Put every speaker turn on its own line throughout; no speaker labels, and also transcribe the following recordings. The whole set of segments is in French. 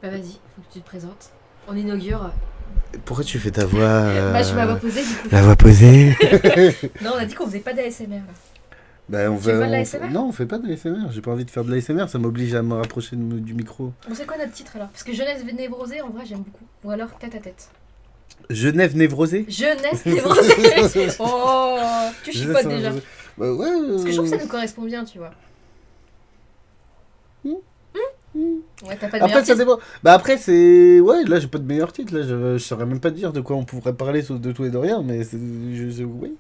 Bah vas-y, faut que tu te présentes. On inaugure.
Pourquoi tu fais ta voix
Bah je m'avais posée du coup.
La voix posée.
Non, on a dit qu'on faisait pas d'ASMR là.
Bah,
Tu veux de l'ASMR?
Non, on fait pas de l'ASMR. J'ai pas envie de faire de l'ASMR. Ça m'oblige à me rapprocher du micro.
Bon, c'est quoi notre titre alors? Parce que Jeunesse névrosée, en vrai, j'aime beaucoup. Ou alors tête à tête.
Genève névrosée.
Jeunesse névrosée. Oh, tu chipotes
Genève
déjà.
névrosée. Bah ouais.
Parce que je trouve que ça nous correspond bien, tu vois. Ouais, t'as pas de meilleur
Après, ça
titre.
dépend. Bah, après, c'est. Ouais, là, j'ai pas de meilleur titre. Là, je saurais même pas te dire de quoi on pourrait parler de tout et de rien. Mais oui.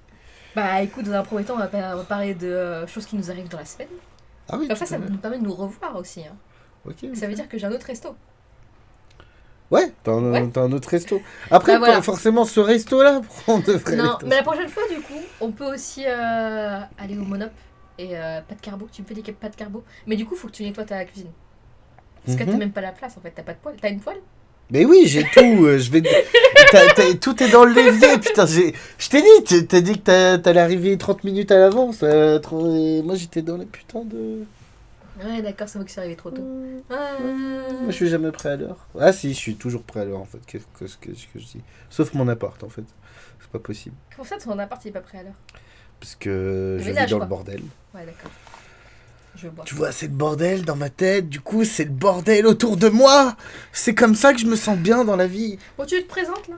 Bah écoute, dans un premier temps, on va parler de choses qui nous arrivent dans la semaine.
Ah oui.
Comme ça,
tout
ça
à fait.
nous permet de nous revoir aussi. Hein.
Ok.
Ça veut dire que j'ai un autre resto.
Ouais,
Ouais.
t'as un autre resto. Après,
Bah, voilà.
pas forcément ce resto-là. On devrait
Non,
aller
mais la prochaine fois, du coup, on peut aussi aller au Monop et pas de carbo. Tu me fais des pâtes carbo. Mais du coup, faut que tu nettoies ta cuisine. Parce que t'as même pas la place en fait, t'as pas de poêle. T'as une poêle?
Mais oui, j'ai tout. Je vais. Tout est dans le levier. Putain, je t'ai dit. T'as dit que t'allais arriver 30 minutes à l'avance. Et moi, j'étais dans les putains de.
Ouais, d'accord, c'est moi qui suis arrivé trop tôt.
Moi, je suis jamais prêt à l'heure. Ah, si, je suis toujours prêt à l'heure en fait. Qu'est-ce que je dis? Sauf mon appart en fait. C'est pas possible.
Comment ça, ton appart il est pas prêt à l'heure?
Parce que
Le
je vis
ménage,
dans
quoi.
le bordel.
Ouais, d'accord. Je bois.
Tu vois, c'est le bordel dans ma tête. Du coup, c'est le bordel autour de moi. C'est comme ça que je me sens bien dans la vie.
Bon, tu te présentes là?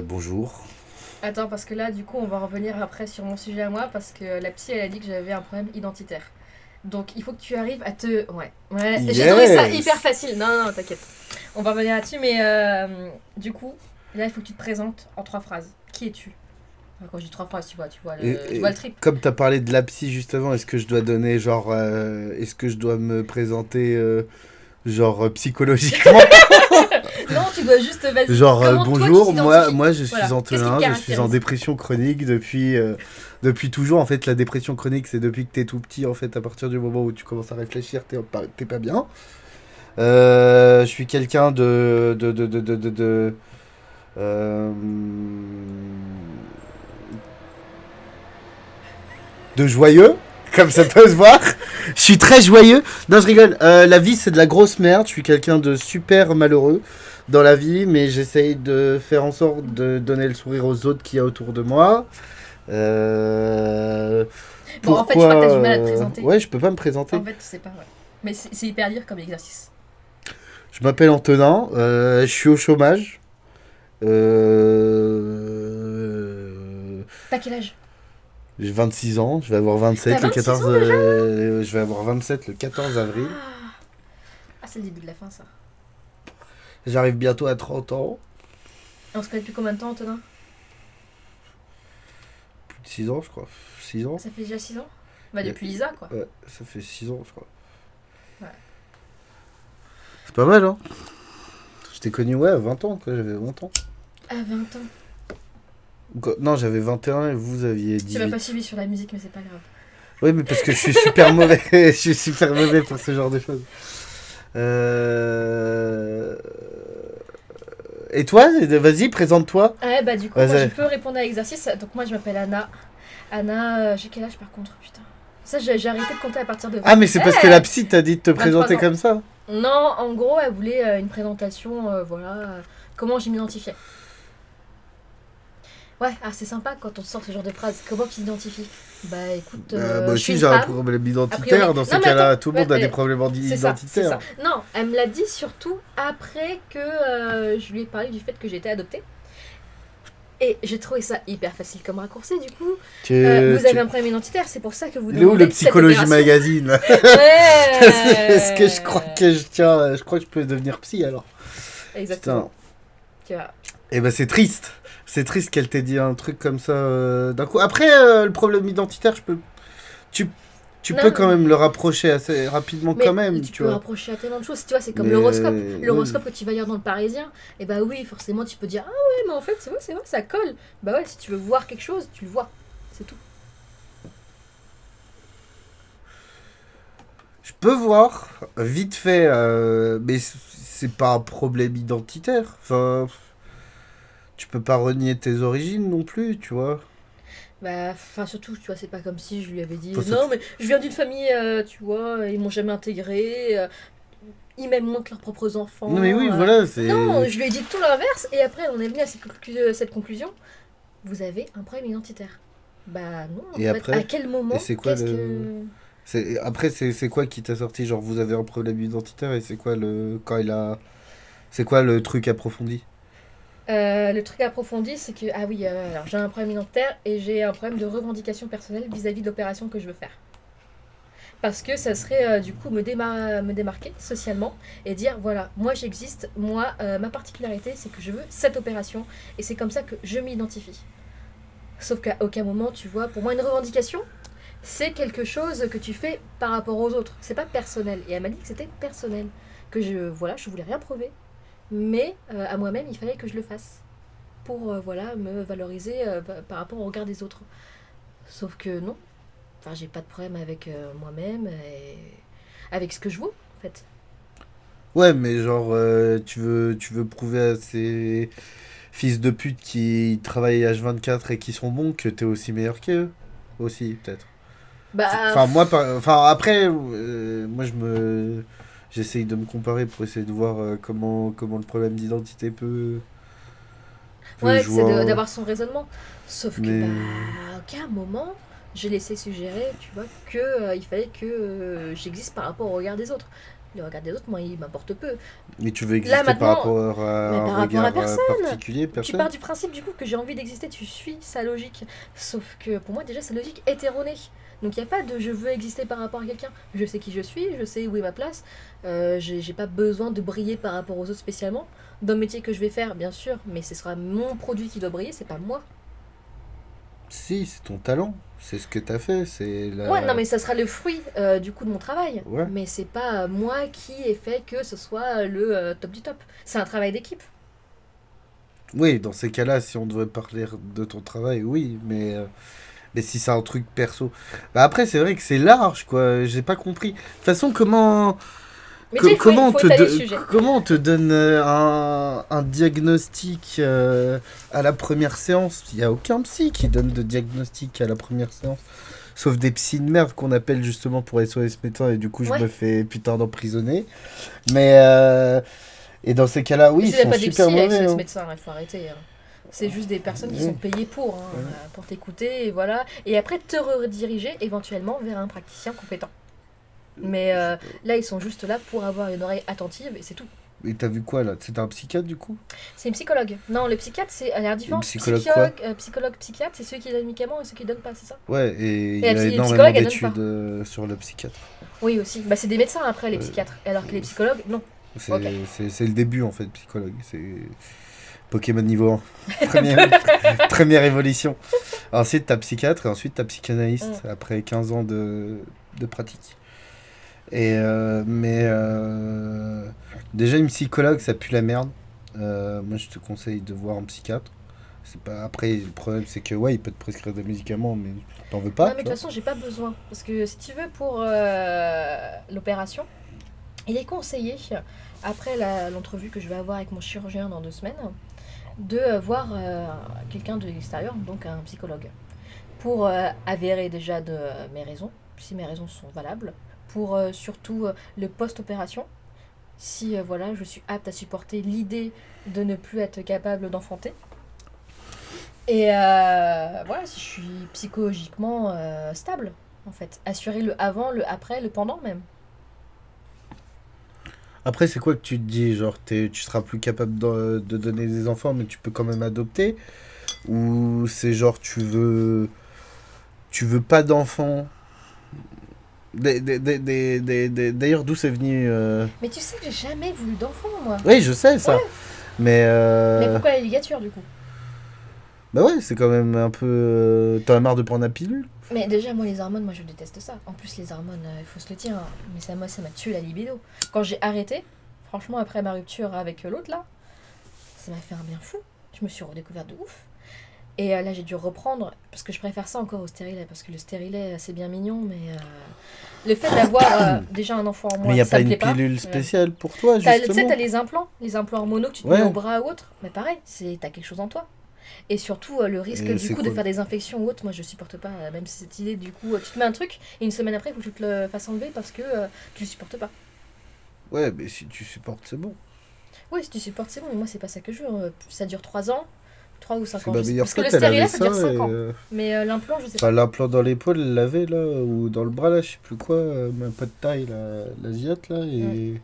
Bonjour.
Attends, parce que là, du coup, on va revenir après sur mon sujet à moi, parce que la psy, elle a dit que j'avais un problème identitaire. Donc, il faut que tu arrives à te... Ouais,
Yes.
j'ai trouvé ça hyper facile. Non, non, t'inquiète. On va revenir là-dessus, mais du coup, là, il faut que tu te présentes en 3 phrases. Qui es-tu? Enfin, quand je dis 3 phrases, tu vois tu vois le trip.
Comme t'as parlé de la psy juste avant, est-ce que je dois donner genre, est-ce que je dois me présenter genre psychologiquement?
Non, tu dois juste... Vas-y.
Genre
Comment toi, tu
bonjour,
t'identifies?
moi je suis
Voilà. Qu'est-ce qui te
Antonin, je suis en
caractérise?
dépression chronique depuis toujours. En fait, la dépression chronique, c'est depuis que t'es tout petit. En fait, à partir du moment où tu commences à réfléchir, t'es pas bien. Je suis quelqu'un euh, de joyeux, comme ça peut se voir. Je suis très joyeux. Non, je rigole. La vie, c'est de la grosse merde. Je suis quelqu'un de super malheureux dans la vie, mais j'essaye de faire en sorte de donner le sourire aux autres qu'il y a autour de moi.
Bon, en fait, je crois que t'as du mal à te présenter.
Ouais, je peux pas me présenter.
En fait, tu sais pas, ouais. Mais c'est hyper dur comme exercice.
Je m'appelle Antonin, je suis au chômage.
T'as quel âge?
J'ai 26 ans, je vais avoir 27
T'as
le
26
14
ans déjà
je vais avoir 27 le 14 avril.
Ah, c'est le début de la fin, ça.
J'arrive bientôt à 30 ans.
Et on se connaît depuis combien de temps, Antonin?
Plus de 6 ans, je crois. 6 ans.
Ça fait déjà 6 ans? Bah, depuis Lisa, quoi.
Ouais, ça fait 6 ans, je crois.
Ouais.
C'est pas mal, hein. Je t'ai connu, ouais, à 20 ans, quoi. J'avais 20 ans.
À 20 ans.
Non, j'avais 21 et vous aviez
Tu m'as
18.
pas suivi sur la musique, mais c'est pas grave.
Oui, mais parce que je suis super mauvais. Je suis super mauvais pour ce genre de choses. Et toi, vas-y, présente-toi.
Ouais, bah, du coup,
Vas-y.
moi, je peux répondre à l'exercice. Donc, moi, je m'appelle Anna. Anna, j'ai quel âge par contre, putain? Ça, j'ai arrêté de compter à partir de 20.
Ah, mais c'est parce que la psy t'a dit de te présenter
23 ans.
comme ça.
Non, en gros, elle voulait une présentation, voilà, comment je m'identifiais. Ouais, ah, c'est sympa quand on sort ce genre de phrase. Comment tu t'identifies? Bah écoute,
Moi
je suis
aussi,
une
j'ai un
femme.
problème
A
identitaire.
priori.
Dans ces
Non, mais
cas-là,
attends,
tout le monde a
ouais,
des problèmes
C'est ça, c'est
identitaires.
ça. Non, elle me l'a dit surtout après que je lui ai parlé du fait que j'étais adoptée. Et j'ai trouvé ça hyper facile comme raccourci, du coup. Vous avez un problème identitaire, c'est pour ça que vous
Il est où
demandez
le
cette
Psychologie
opération.
Magazine là?
Ouais.
Est-ce que je crois que je crois que je peux devenir psy alors?
Exactement. Tu vois.
Et ben c'est triste. C'est triste qu'elle t'ait dit un truc comme ça d'un coup. Après, le problème identitaire, tu
Non,
peux quand même le rapprocher assez rapidement
mais
quand même,
tu
tu
peux
vois.
rapprocher à tellement de choses. Tu vois, c'est comme
Mais,
l'horoscope.
oui.
L'horoscope que tu vas lire dans le Parisien, et bah oui, forcément, tu peux dire ah ouais, mais en fait, c'est vrai, ça colle. Bah ouais, si tu veux voir quelque chose, tu le vois. C'est tout.
Je peux voir vite fait, mais c'est pas un problème identitaire. Enfin, tu peux pas renier tes origines non plus, tu vois.
Bah, enfin, surtout, tu vois, c'est pas comme si je lui avais dit
Enfin,
non, mais je viens d'une famille, tu vois, ils m'ont jamais intégré. ils m'aiment moins que leurs propres enfants.
Non mais oui, voilà, c'est...
Non, je lui ai dit tout l'inverse, et après on est venu à cette conclusion. Vous avez un problème identitaire. Bah non, en
Et
fait,
après,
à quel moment,
et c'est quoi
qu'est-ce
le...
que...
Après, c'est quoi qui t'a sorti? Genre, vous avez un problème identitaire et c'est quoi le... Quand il a... C'est quoi le truc approfondi?
Le truc approfondi, c'est que, ah oui, alors j'ai un problème identitaire et j'ai un problème de revendication personnelle vis-à-vis de l'opération que je veux faire. Parce que ça serait du coup me démarquer socialement et dire voilà, moi j'existe, moi ma particularité c'est que je veux cette opération et c'est comme ça que je m'identifie. Sauf qu'à aucun moment, tu vois, pour moi une revendication, c'est quelque chose que tu fais par rapport aux autres. C'est pas personnel. Et elle m'a dit que c'était personnel. Que je voulais rien prouver. Mais à moi-même, il fallait que je le fasse. Pour voilà, me valoriser par rapport au regard des autres. Sauf que non. Enfin, j'ai pas de problème avec moi-même et avec ce que je vaux, en fait.
Ouais, mais genre, tu veux prouver à ces fils de pute qui travaillent H24 et qui sont bons que t'es aussi meilleur qu'eux. Aussi, peut-être.
Bah,
Enfin, moi, enfin, après, moi, j'essaye de me comparer pour essayer de voir comment le problème d'identité peut
ouais,
jouer.
c'est d'avoir son raisonnement. Sauf que,
Mais...
bah, à aucun moment, j'ai laissé suggérer, tu vois, que il fallait que j'existe par rapport au regard des autres. Le regard des autres, moi, il m'importe peu.
Mais tu veux
Là,
exister par
maintenant,
rapport à
mais
un
par rapport à
regard
personne.
particulier,
Tu
personne?
pars du principe, du coup, que j'ai envie d'exister, tu suis sa logique. Sauf que, pour moi, déjà, sa logique est erronée. Donc, il n'y a pas de je veux exister par rapport à quelqu'un. Je sais qui je suis, je sais où est ma place. J'ai pas besoin de briller par rapport aux autres spécialement. Dans le métier que je vais faire, bien sûr, mais ce sera mon produit qui doit briller, c'est pas moi.
Si, c'est ton talent. C'est ce que t'as fait. C'est la...
Ouais, non, mais ça sera le fruit du coup de mon travail.
Ouais.
Mais c'est pas moi qui ai fait que ce soit le top du top. C'est un travail d'équipe.
Oui, dans ces cas-là, si on devait parler de ton travail, oui, mais si c'est un truc perso. Bah après, c'est vrai que c'est large, quoi. J'ai pas compris. De toute façon,
Mais déjà, il faut étaler le sujet.
comment on te donne un diagnostic à la première séance? Il n'y a aucun psy qui donne de diagnostic à la première séance. Sauf des psys de merde qu'on appelle justement pour SOS médecin et du coup je
Ouais.
me fais putain d'emprisonner. Mais et dans ces cas-là, oui,
Mais
ils
c'est
sont
pas des
super
psys avec
mauvais.
ce
Hein.
médecin, il faut arrêter. Hein. C'est juste des personnes qui
Oui.
sont payées pour t'écouter, et voilà. Et après, te rediriger éventuellement vers un praticien compétent. Mais là, ils sont juste là pour avoir une oreille attentive et c'est tout.
Et t'as vu quoi là? C'était un psychiatre du coup?
C'est une psychologue. Non, le psychiatre, c'est à l'air différent.
psychologue quoi?
Psychologue, psychiatre, c'est ceux qui donnent les médicaments et ceux qui donnent pas, c'est ça?
Ouais, et il y
Et
a
la
énormément
psychologue, elle donne
d'études sur le psychiatre.
Oui, aussi. Bah, c'est des médecins après, les psychiatres. Alors que les psychologues, non.
C'est
Ok.
c'est le début en fait, psychologue. C'est Pokémon niveau 1. Première évolution. Ensuite, t'as psychiatre et ensuite t'as psychanalyste après 15 ans de pratique. Et déjà, une psychologue, ça pue la merde. Moi, je te conseille de voir un psychiatre. C'est pas... Après, le problème, c'est que ouais, il peut te prescrire des médicaments, mais t'en veux pas.
Non, mais de
tu
toute
vois.
façon, j'ai pas besoin. Parce que si tu veux, pour l'opération, il est conseillé, après l'entrevue que je vais avoir avec mon chirurgien dans 2 semaines, de voir quelqu'un de l'extérieur, donc un psychologue, pour avérer déjà de mes raisons, si mes raisons sont valables, pour surtout le post-opération, si voilà, je suis apte à supporter l'idée de ne plus être capable d'enfanter. Et voilà, si je suis psychologiquement stable, en fait. Assurer le avant, le après, le pendant même.
Après, c'est quoi que tu te dis? Genre, tu seras plus capable de donner des enfants, mais tu peux quand même adopter? Ou c'est genre, tu veux pas d'enfants? D'ailleurs, d'où c'est venu
Mais tu sais que j'ai jamais voulu d'enfant, moi.
Oui, je sais ça.
Ouais.
Mais,
Mais pourquoi la ligature, du coup?
bah ouais, c'est quand même un peu... T'en as marre de prendre la pilule?
Mais déjà, moi, les hormones, moi, je déteste ça. En plus, les hormones, il faut se le dire, hein, mais ça, moi, ça m'a tué la libido. Quand j'ai arrêté, franchement, après ma rupture avec l'autre, là, ça m'a fait un bien fou. Je me suis redécouverte de ouf. Et là, j'ai dû reprendre, parce que je préfère ça encore au stérilet, parce que le stérilet, c'est bien mignon, mais le fait d'avoir déjà un enfant en
Mais
moi,
il n'y a
ça
pas
me plaît
une
pas.
pilule spéciale pour toi,
Tu sais,
justement?
t'as les implants hormonaux que tu te
Ouais.
mets au bras ou autre, mais pareil, t'as quelque chose en toi. Et surtout, le risque
Et
du
c'est
coup de
quoi?
faire des infections ou autre, moi je supporte pas, même si cette idée du coup, tu te mets un truc, et une semaine après, il faut que tu te le fasses enlever parce que tu le supportes pas.
Ouais, mais si tu supportes, c'est bon.
Oui, si tu supportes, c'est bon, mais moi, c'est pas ça que je veux. Ça dure 3 ans, 3 ou 5
Parce que
ans.
ma meilleure
Parce que le
pote, elle avait
stérilet, ça
ça,
dure
et...
5 ans. Mais l'implant, je sais
Enfin,
pas.
l'implant dans l'épaule, elle l'avait, là, ou dans le bras, là, je sais plus quoi, ma pote taille, l'asiate, là,
Mm.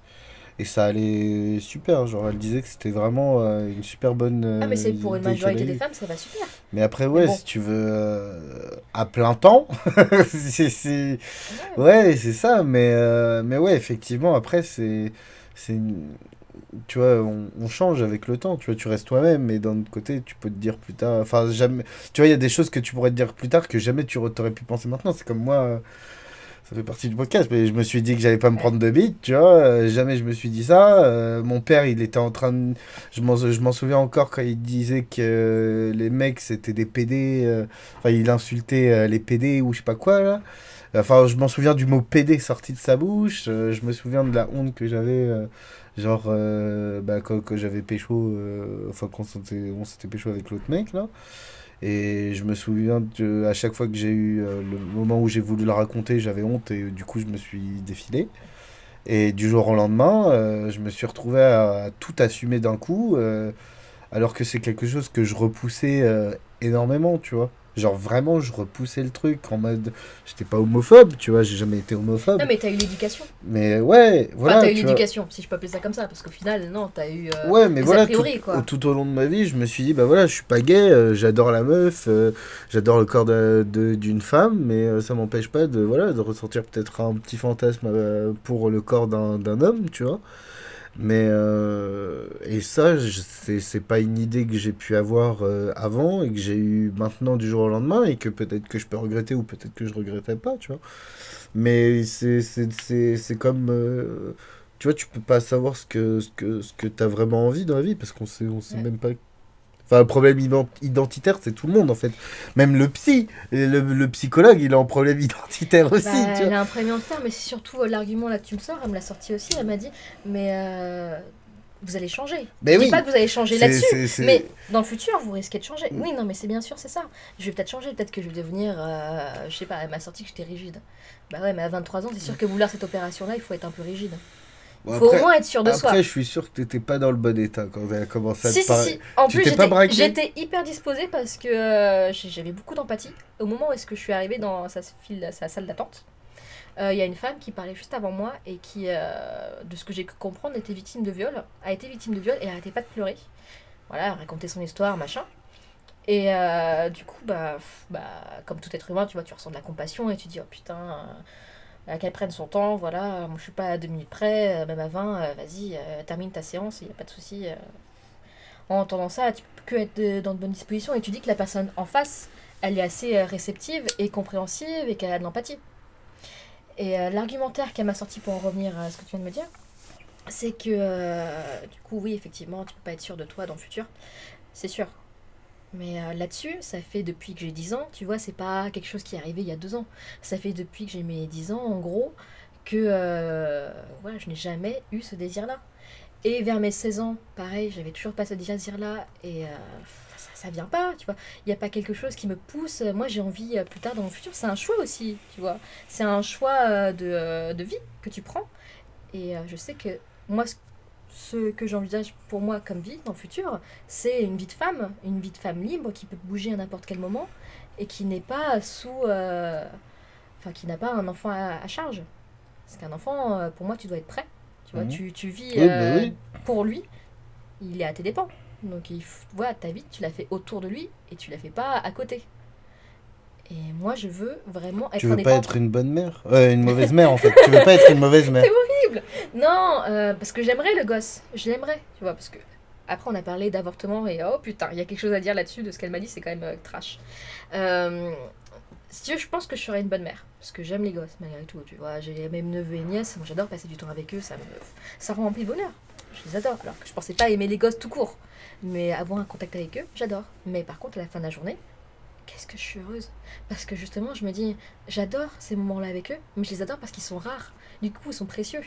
et ça allait super, genre, elle disait que c'était vraiment une super bonne
Ah, mais c'est pour une
idée qu'elle a
majorité des
eue.
femmes, ça va super.
Mais après,
Mais
ouais,
bon.
si tu veux à plein temps,
Ouais.
ouais, c'est ça, mais ouais, effectivement, après, tu vois, on change avec le temps, tu vois, tu restes toi-même, mais d'un autre côté, tu peux te dire plus tard, enfin, jamais, tu vois, il y a des choses que tu pourrais te dire plus tard que jamais t'aurais pu penser maintenant, c'est comme moi, ça fait partie du podcast, mais je me suis dit que j'allais pas me
Ouais.
prendre de bite, tu vois, jamais je me suis dit ça, mon père, il était en train de, je m'en souviens encore quand il disait que les mecs, c'était des PD, enfin, il insultait les PD ou je sais pas quoi, là. Enfin, je m'en souviens du mot PD sorti de sa bouche. Je me souviens de la honte que j'avais, genre, bah, quand j'avais pécho, enfin, quand on s'était pécho avec l'autre mec, là. Et je me souviens à chaque fois que j'ai eu le moment où j'ai voulu le raconter, j'avais honte et du coup, je me suis défilé. Et du jour au lendemain, je me suis retrouvé à tout assumer d'un coup, alors que c'est quelque chose que je repoussais énormément, tu vois. Genre vraiment, je repoussais le truc en mode. J'étais pas homophobe, tu vois, j'ai jamais été
Non,
homophobe.
mais t'as eu l'éducation.
Mais ouais,
Enfin,
voilà,
t'as eu
tu vois.
l'éducation, si je peux appeler ça comme ça, parce qu'au final, non, t'as eu
Ouais, mais
des a
voilà,
priori, quoi.
tout au long de ma vie, je me suis dit, bah voilà, je suis pas gay, j'adore la meuf, j'adore le corps d'une femme, mais ça m'empêche pas de, voilà, de ressentir peut-être un petit fantasme pour le corps d'un homme, tu vois. Mais et ça, c'est pas une idée que j'ai pu avoir avant et que j'ai eu maintenant du jour au lendemain et que peut-être que je peux regretter ou peut-être que je regretterai pas, tu vois. Mais c'est comme tu vois, tu peux pas savoir ce que t'as vraiment envie dans la vie parce on sait
Ouais.
même pas. Enfin, le problème identitaire, c'est tout le monde en fait. Même le psy, le psychologue, il est en problème identitaire
Bah,
aussi, tu
elle
vois.
a un premier en retard, mais c'est surtout l'argument là que tu me sors, elle me l'a sorti aussi, elle m'a dit, mais vous allez changer.
Mais
Je dis pas
oui,
que vous allez changer
c'est
là-dessus,
c'est
mais dans le futur, vous risquez de changer. Oui, non, mais c'est bien sûr, c'est ça. Je vais peut-être changer, peut-être que je vais devenir, je sais pas, elle m'a sorti que j'étais rigide. Bah ouais, mais à 23 ans, c'est sûr que vouloir cette opération-là, il faut être un peu rigide.
Bon,
Il faut au moins être sûr de
après,
soi.
je suis sûr que t'étais pas dans le bon état quand elle a commencé à te
Si, si,
parler.
si. En
Tu
plus,
t'es pas braqué?
j'étais hyper disposée parce que j'avais beaucoup d'empathie. Au moment où est-ce que je suis arrivée dans sa salle d'attente, il y a une femme qui parlait juste avant moi et qui, de ce que j'ai pu comprendre, était victime de viol, a été victime de viol et arrêtait pas de pleurer. Voilà, elle racontait son histoire, machin. Et du coup, comme tout être humain, tu vois, tu ressens de la compassion et tu dis, oh putain, qu'elle prenne son temps, voilà, moi je suis pas à 2 minutes près, même à 20, vas-y, termine ta séance, il n'y a pas de souci. En entendant ça, tu peux que être dans de bonnes dispositions et tu dis que la personne en face, elle est assez réceptive et compréhensive et qu'elle a de l'empathie. Et l'argumentaire qu'elle m'a sorti pour en revenir à ce que tu viens de me dire, c'est que du coup, oui, effectivement, tu peux pas être sûr de toi dans le futur, c'est sûr. Mais là-dessus, ça fait depuis que j'ai 10 ans, tu vois, c'est pas quelque chose qui est arrivé il y a 2 ans. Ça fait depuis que j'ai mes 10 ans, en gros, que voilà, je n'ai jamais eu ce désir-là. Et vers mes 16 ans, pareil, j'avais toujours pas ce désir-là et ça vient pas, tu vois. Il n'y a pas quelque chose qui me pousse. Moi, j'ai envie plus tard dans mon futur, c'est un choix aussi, tu vois. C'est un choix de vie que tu prends. Et je sais que moi, ce que j'envisage pour moi comme vie dans le futur, c'est une vie de femme libre qui peut bouger à n'importe quel moment et qui n'est pas enfin, qui n'a pas un enfant à charge. Parce qu'un enfant, pour moi, tu dois être prêt. Tu vois,
Mhm.
tu vis
Oui, bah oui.
pour lui, il est à tes dépens. Donc, voilà, ta vie, tu la fais autour de lui et tu la fais pas à côté. Et moi, je veux vraiment
Tu
être
veux pas
indépendante.
être une bonne mère? Une mauvaise mère en fait. Tu veux pas être une mauvaise mère.
C'est horrible. Non, parce que j'aimerais le gosse. Je l'aimerais, tu vois, parce que après on a parlé d'avortement et oh putain, il y a quelque chose à dire là-dessus de ce qu'elle m'a dit, c'est quand même trash. Euh, Si tu veux, je pense que je serais une bonne mère, parce que j'aime les gosses malgré tout, tu vois. J'ai même neveux et nièces, moi j'adore passer du temps avec eux, ça me remplit de bonheur. Je les adore, alors que je pensais pas aimer les gosses tout court. Mais avoir un contact avec eux, j'adore. Mais par contre, à la fin de la journée, qu'est-ce que je suis heureuse. Parce que justement, je me dis, j'adore ces moments-là avec eux, mais je les adore parce qu'ils sont rares. Du coup, ils sont précieux.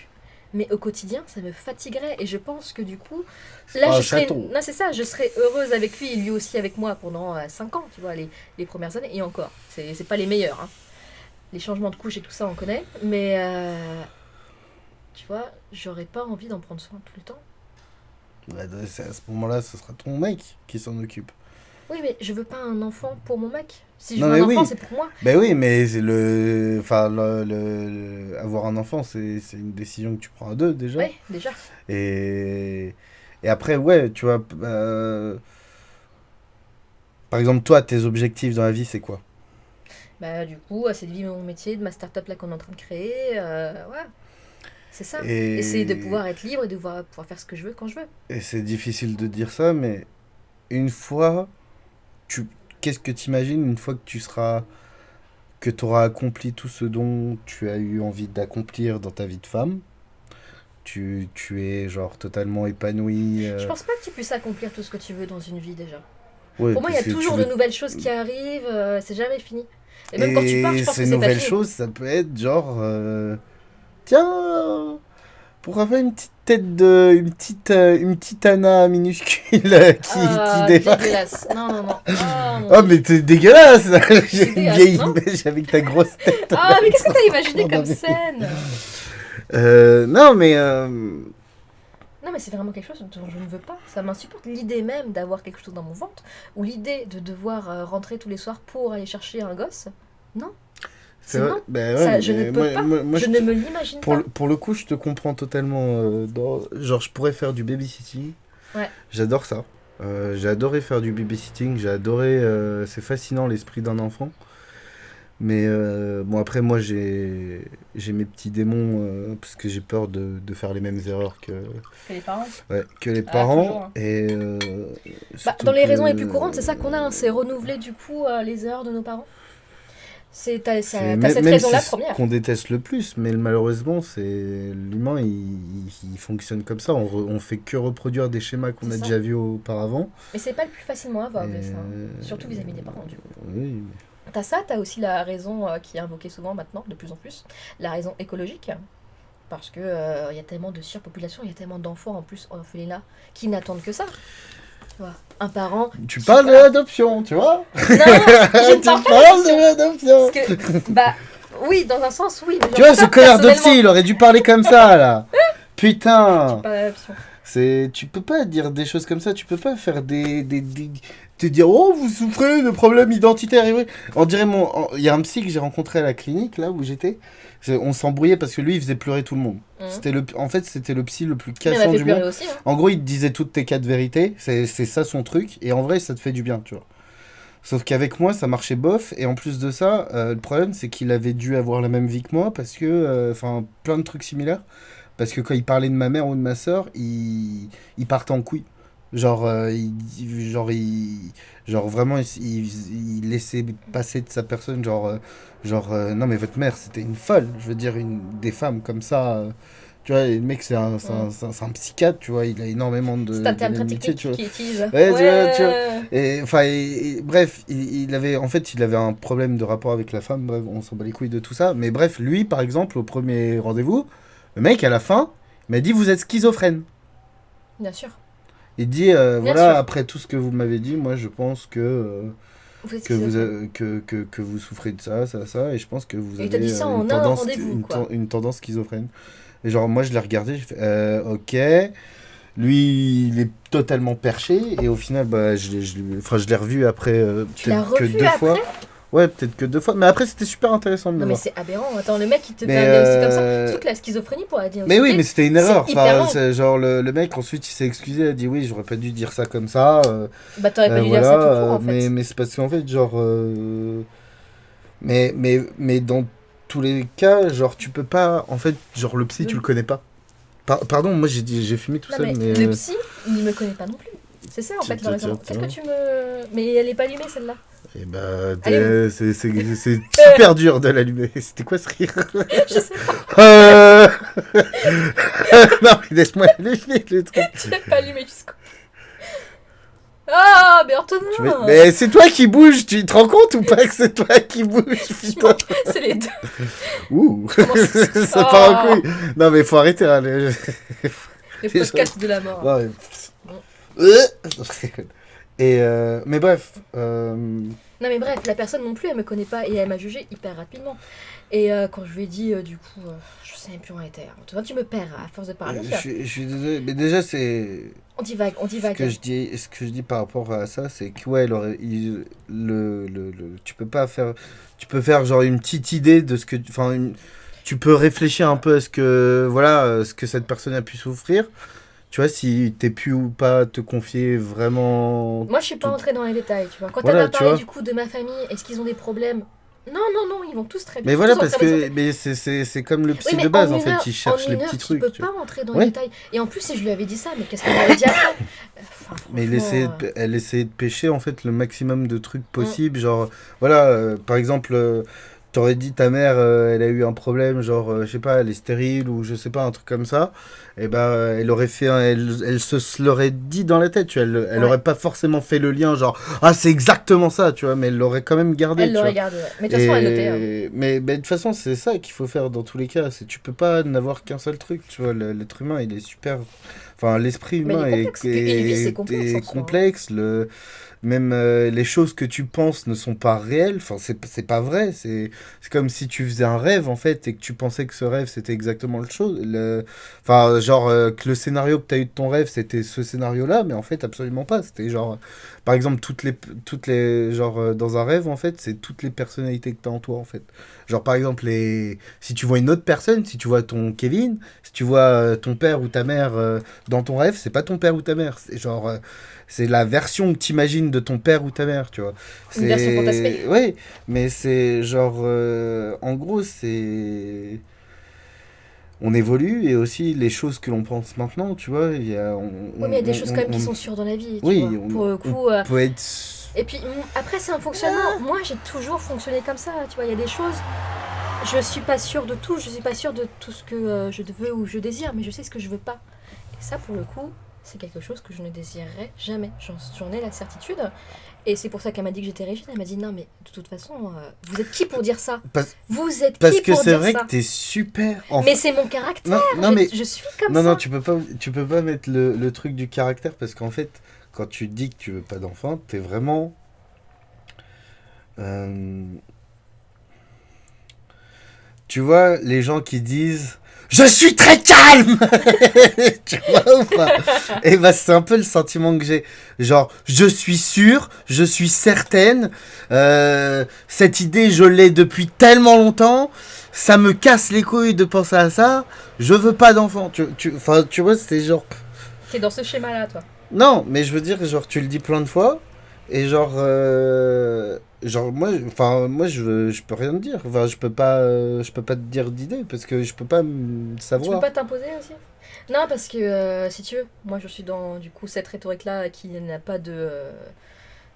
Mais au quotidien, ça me fatiguerait. Et je pense que du coup,
C'est
là,
pas
je
un
serais.
chaton.
Non, c'est ça, je serais heureuse avec lui et lui aussi avec moi pendant 5 ans, tu vois, les premières années. Et encore, c'est pas les meilleurs. Hein. Les changements de couche et tout ça, on connaît. Mais tu vois, j'aurais pas envie d'en prendre soin tout le temps.
Bah, à ce moment-là, ce sera ton mec qui s'en occupe.
Oui, mais je veux pas un enfant pour mon mec. Si je
Non,
veux
mais
un enfant,
oui.
c'est pour moi.
Ben oui, mais c'est enfin, avoir un enfant, c'est une décision que tu prends à deux déjà.
Ouais, déjà.
Et, et après, ouais, tu vois, par exemple, toi, tes objectifs dans la vie, c'est quoi?
Bah, du coup, c'est de vivre mon métier, de ma start-up là qu'on est en train de créer. Ouais, c'est ça. Essayer de
Et,
pouvoir être libre et de pouvoir faire ce que je veux quand je veux.
et c'est difficile de dire ça, mais une fois, tu, qu'est-ce que tu imagines une fois que que tu auras accompli tout ce dont tu as eu envie d'accomplir dans ta vie de femme? Tu es genre totalement épanoui.
Je pense pas que tu puisses accomplir tout ce que tu veux dans une vie déjà.
Ouais,
Pour moi, il y a
parce que tu
toujours
veux.
de nouvelles choses qui arrivent, c'est jamais fini. Et même quand tu pars,
Et
je pense
ces
que c'est pas
nouvelles
fini.
choses, ça peut être genre. Tiens, pourquoi pas une petite tête de. Une petite Anna minuscule qui débarque.
Dégueulasse. Non, non, non. Oh, mon
Oh,
Dieu.
mais t'es dégueulasse! J'ai une
dégueulasse,
vieille
non
image avec ta grosse tête.
Ah, mais qu'est-ce que t'as imaginé
Non,
comme
mais-
scène?
Non, mais.
Non, mais c'est vraiment quelque chose dont je ne veux pas. Ça m'insupporte. L'idée même d'avoir quelque chose dans mon ventre, ou l'idée de devoir rentrer tous les soirs pour aller chercher un gosse. Non,
C'est
c'est
vrai.
non.
Ben
Ça,
ouais,
je ne
mais
peux pas.
moi,
Je ne me l'imagine pas.
pour le coup, je te comprends totalement. Genre, je pourrais faire du babysitting.
Ouais.
J'adore ça. J'ai adoré faire du babysitting. J'ai adoré. C'est fascinant l'esprit d'un enfant. Mais bon, après, moi, j'ai mes petits démons parce que j'ai peur de faire les mêmes erreurs
Que les parents.
ouais, que les
Ah,
parents.
toujours, hein.
Et surtout
Dans les
que-
raisons les plus courantes, c'est ça qu'on a, hein, c'est renouveler du coup les erreurs de nos parents. T'as cette
même
raison-là
c'est ce
première.
qu'on déteste le plus, mais malheureusement, c'est l'humain, il fonctionne comme ça. On fait que reproduire des schémas qu'on
C'est
a
ça.
déjà vus auparavant.
Mais c'est pas le plus facilement aveugle,
Et,
ça. Surtout vis-à-vis des parents, du coup.
Oui,
T'as ça, t'as aussi la raison qui est invoquée souvent maintenant, de plus en plus, la raison écologique. Parce que il y a tellement de surpopulation, il y a tellement d'enfants en plus orphelinats qui n'attendent que ça. Tu vois, un parent.
tu parles de l'adoption, tu vois?
Non, je ne
Tu
parle pas
parles de
d'adoption.
l'adoption.
Parce que, bah, oui, dans un sens, oui. Mais
Tu vois,
genre,
ce
ça,
connard de psy,
personnellement,
il aurait dû parler comme ça, là. Putain.
pas d'adoption.
Tu peux pas dire des choses comme ça, tu peux pas faire te dire, oh, vous souffrez de problèmes identitaires. Et ouais. On dirait il y a un psy que j'ai rencontré à la clinique, là où j'étais. On s'embrouillait parce que lui, il faisait pleurer tout le monde. En fait, c'était le psy le plus
Mais elle m'a
cassant
fait
du
pleurer
monde.
aussi. Hein.
En gros, il te disait toutes tes quatre vérités. C'est ça son truc. Et en vrai, ça te fait du bien, tu vois. Sauf qu'avec moi, ça marchait bof. Et en plus de ça, le problème, c'est qu'il avait dû avoir la même vie que moi parce que, enfin, plein de trucs similaires. Parce que quand il parlait de ma mère ou de ma soeur, il partait en couille. Genre, genre vraiment, il laissait passer de sa personne. Non, mais votre mère, c'était une folle. Je veux dire, des femmes comme ça. Tu vois, et le mec, c'est un psychiatre, tu vois. Il a énormément
C'est un terme très
d'amitié,
technique
tu vois.
qui utilise.
Ouais, tu vois. Et, enfin, bref, il avait un problème de rapport avec la femme. Bref, on s'en bat les couilles de tout ça. Mais bref, lui, par exemple, au premier rendez-vous, le mec, à la fin, il m'a dit, vous êtes schizophrène.
Bien sûr.
Il dit,
Bien
voilà,
sûr.
après tout ce que vous m'avez dit, moi, je pense
Vous êtes
que
schizophrène.
que vous souffrez de ça, et je pense que vous
Et il t'a
avez
dit ça en
une
un
tendance,
rendez-vous, quoi.
une tendance schizophrène. Et genre, moi, je l'ai regardé, j'ai fait, ok. Lui, il est totalement perché, et au final, bah, je l'ai revu après,
Tu l'as
peut-être que
revu
2
après?
fois. Ouais, peut-être que 2 fois. Mais après, c'était super intéressant de le
Non mais
voir.
c'est aberrant. Attends, le mec il te
Mais,
fait un diagnostic comme ça. Surtout que la schizophrénie pour la diagnostiquer.
Mais oui, mais c'était une erreur.
c'est hyper
Enfin,
long.
c'est genre le mec ensuite il s'est excusé, il a dit oui, j'aurais pas dû dire ça comme ça.
Bah t'aurais pas dû dire ça tout court en fait.
mais c'est parce qu'en fait genre mais dans tous les cas, genre tu peux pas en fait genre le psy tu le connais pas. Pardon, moi j'ai fumé tout
Non
seul
mais
mais
le psy, il me connaît pas non plus. C'est ça en fait le
tiens,
raisonnement.
tiens,
Qu'est-ce que tu me... Mais elle est pas allumée celle-là.
et bah
Allez,
c'est super dur de l'allumer. C'était quoi ce rire?
Je sais pas,
Non, mais laisse-moi allumer le truc.
tu l'as pas allumé jusqu'au... Ah mais Antonin
Mais c'est toi qui bouge, tu te rends compte ou pas que c'est toi qui bouge, putain?
C'est les deux.
Ouh,
Comment
ça part en couille. Non mais faut arrêter là.
Le podcast de la mort.
Ouais. Et mais bref,
Non mais bref, la personne non plus, elle me connaît pas et elle m'a jugé hyper rapidement. Et quand je lui ai dit, du coup, je sais même plus où on était. Toi, tu me perds à force de parler.
Je suis désolé, mais déjà, c'est.
On divague, on divague.
Ce que je dis par rapport à ça, c'est que, ouais, tu peux pas faire. Tu peux faire, genre, une petite idée de ce que. Enfin, tu peux réfléchir un peu à ce que. Voilà, ce que cette personne a pu souffrir. Tu vois, si t'es pu ou pas te confier vraiment.
Moi, je suis pas entrée dans les détails, tu vois. Quand
Voilà,
elle m'a parlé du coup de ma famille, est-ce qu'ils ont des problèmes? Non, non, non, ils vont tous très bien.
Mais voilà,
Tous
parce que mais c'est comme le psy de base, en fait. Il cherche les petits trucs.
Tu peux pas entrer dans les détails. Et en plus, si je lui avais dit ça, mais qu'est-ce qu'elle m'aurait dit après?
Mais elle essayait de pêcher, en fait, le maximum de trucs possibles. Genre, voilà, par exemple, t'aurais dit ta mère, elle a eu un problème, genre, je sais pas, elle est stérile ou je sais pas, un truc comme ça. Et ben, elle aurait fait elle se l'aurait dit dans la tête, tu vois. Elle aurait pas forcément fait le lien, genre, ah, c'est exactement ça, tu vois, mais elle l'aurait quand même gardé.
Elle l'aurait gardé, ouais. Mais de toute façon, elle le paie. Hein.
Mais de toute façon, c'est ça qu'il faut faire dans tous les cas. Tu peux pas n'avoir qu'un seul truc, tu vois. L'être humain, il est super. Enfin, l'esprit humain est complexe. Même les choses que tu penses ne sont pas réelles. Enfin, c'est pas vrai. C'est comme si tu faisais un rêve, en fait, et que tu pensais que ce rêve, c'était exactement le chose. Enfin, genre, que le scénario que tu as eu de ton rêve, c'était ce scénario-là, mais en fait, absolument pas. C'était genre, par exemple, genre, dans un rêve, en fait, c'est toutes les personnalités que tu as en toi, en fait. Genre, par exemple, si tu vois une autre personne, si tu vois ton Kevin, si tu vois ton père ou ta mère dans ton rêve, c'est pas ton père ou ta mère. C'est genre, c'est la version que t'imagines de ton père ou ta mère, tu vois.
Une version fantasmée.
Oui, mais c'est genre, en gros, c'est. On évolue et aussi les choses que l'on pense maintenant, tu vois.
Oui, mais il y a des choses quand même qui sont sûres dans la vie.
Oui,
pour le coup.
On peut être.
Et puis après, c'est un fonctionnement. Moi, j'ai toujours fonctionné comme ça. Tu vois, il y a des choses. Je suis pas sûre de tout. Je suis pas sûre de tout ce que je veux ou je désire, mais je sais ce que je veux pas. Et ça, pour le coup, c'est quelque chose que je ne désirerais jamais. J'en ai la certitude. Et c'est pour ça qu'elle m'a dit que j'étais rigide. Elle m'a dit non, mais de toute façon, vous êtes qui pour dire ça? Vous êtes qui pour dire ça? Parce que
c'est vrai que t'es super.
Mais c'est mon caractère. Non, mais je suis comme ça.
Non, tu peux pas mettre le truc du caractère parce qu'en fait, quand tu dis que tu veux pas d'enfant, t'es vraiment. Tu vois, les gens qui disent je suis très calme. Tu vois ou pas? Et bah c'est un peu le sentiment que j'ai. Genre, je suis sûre, je suis certaine, cette idée je l'ai depuis tellement longtemps, ça me casse les couilles de penser à ça, je veux pas d'enfant. Tu vois, c'est genre...
T'es dans ce schéma-là, toi?
Non, mais je veux dire, genre, tu le dis plein de fois, et genre... Genre moi je peux rien te dire, enfin je peux pas te dire d'idée parce que je peux pas savoir.
Tu peux pas t'imposer aussi? Non, parce que si tu veux, moi je suis dans du coup cette rhétorique là qui n'a pas de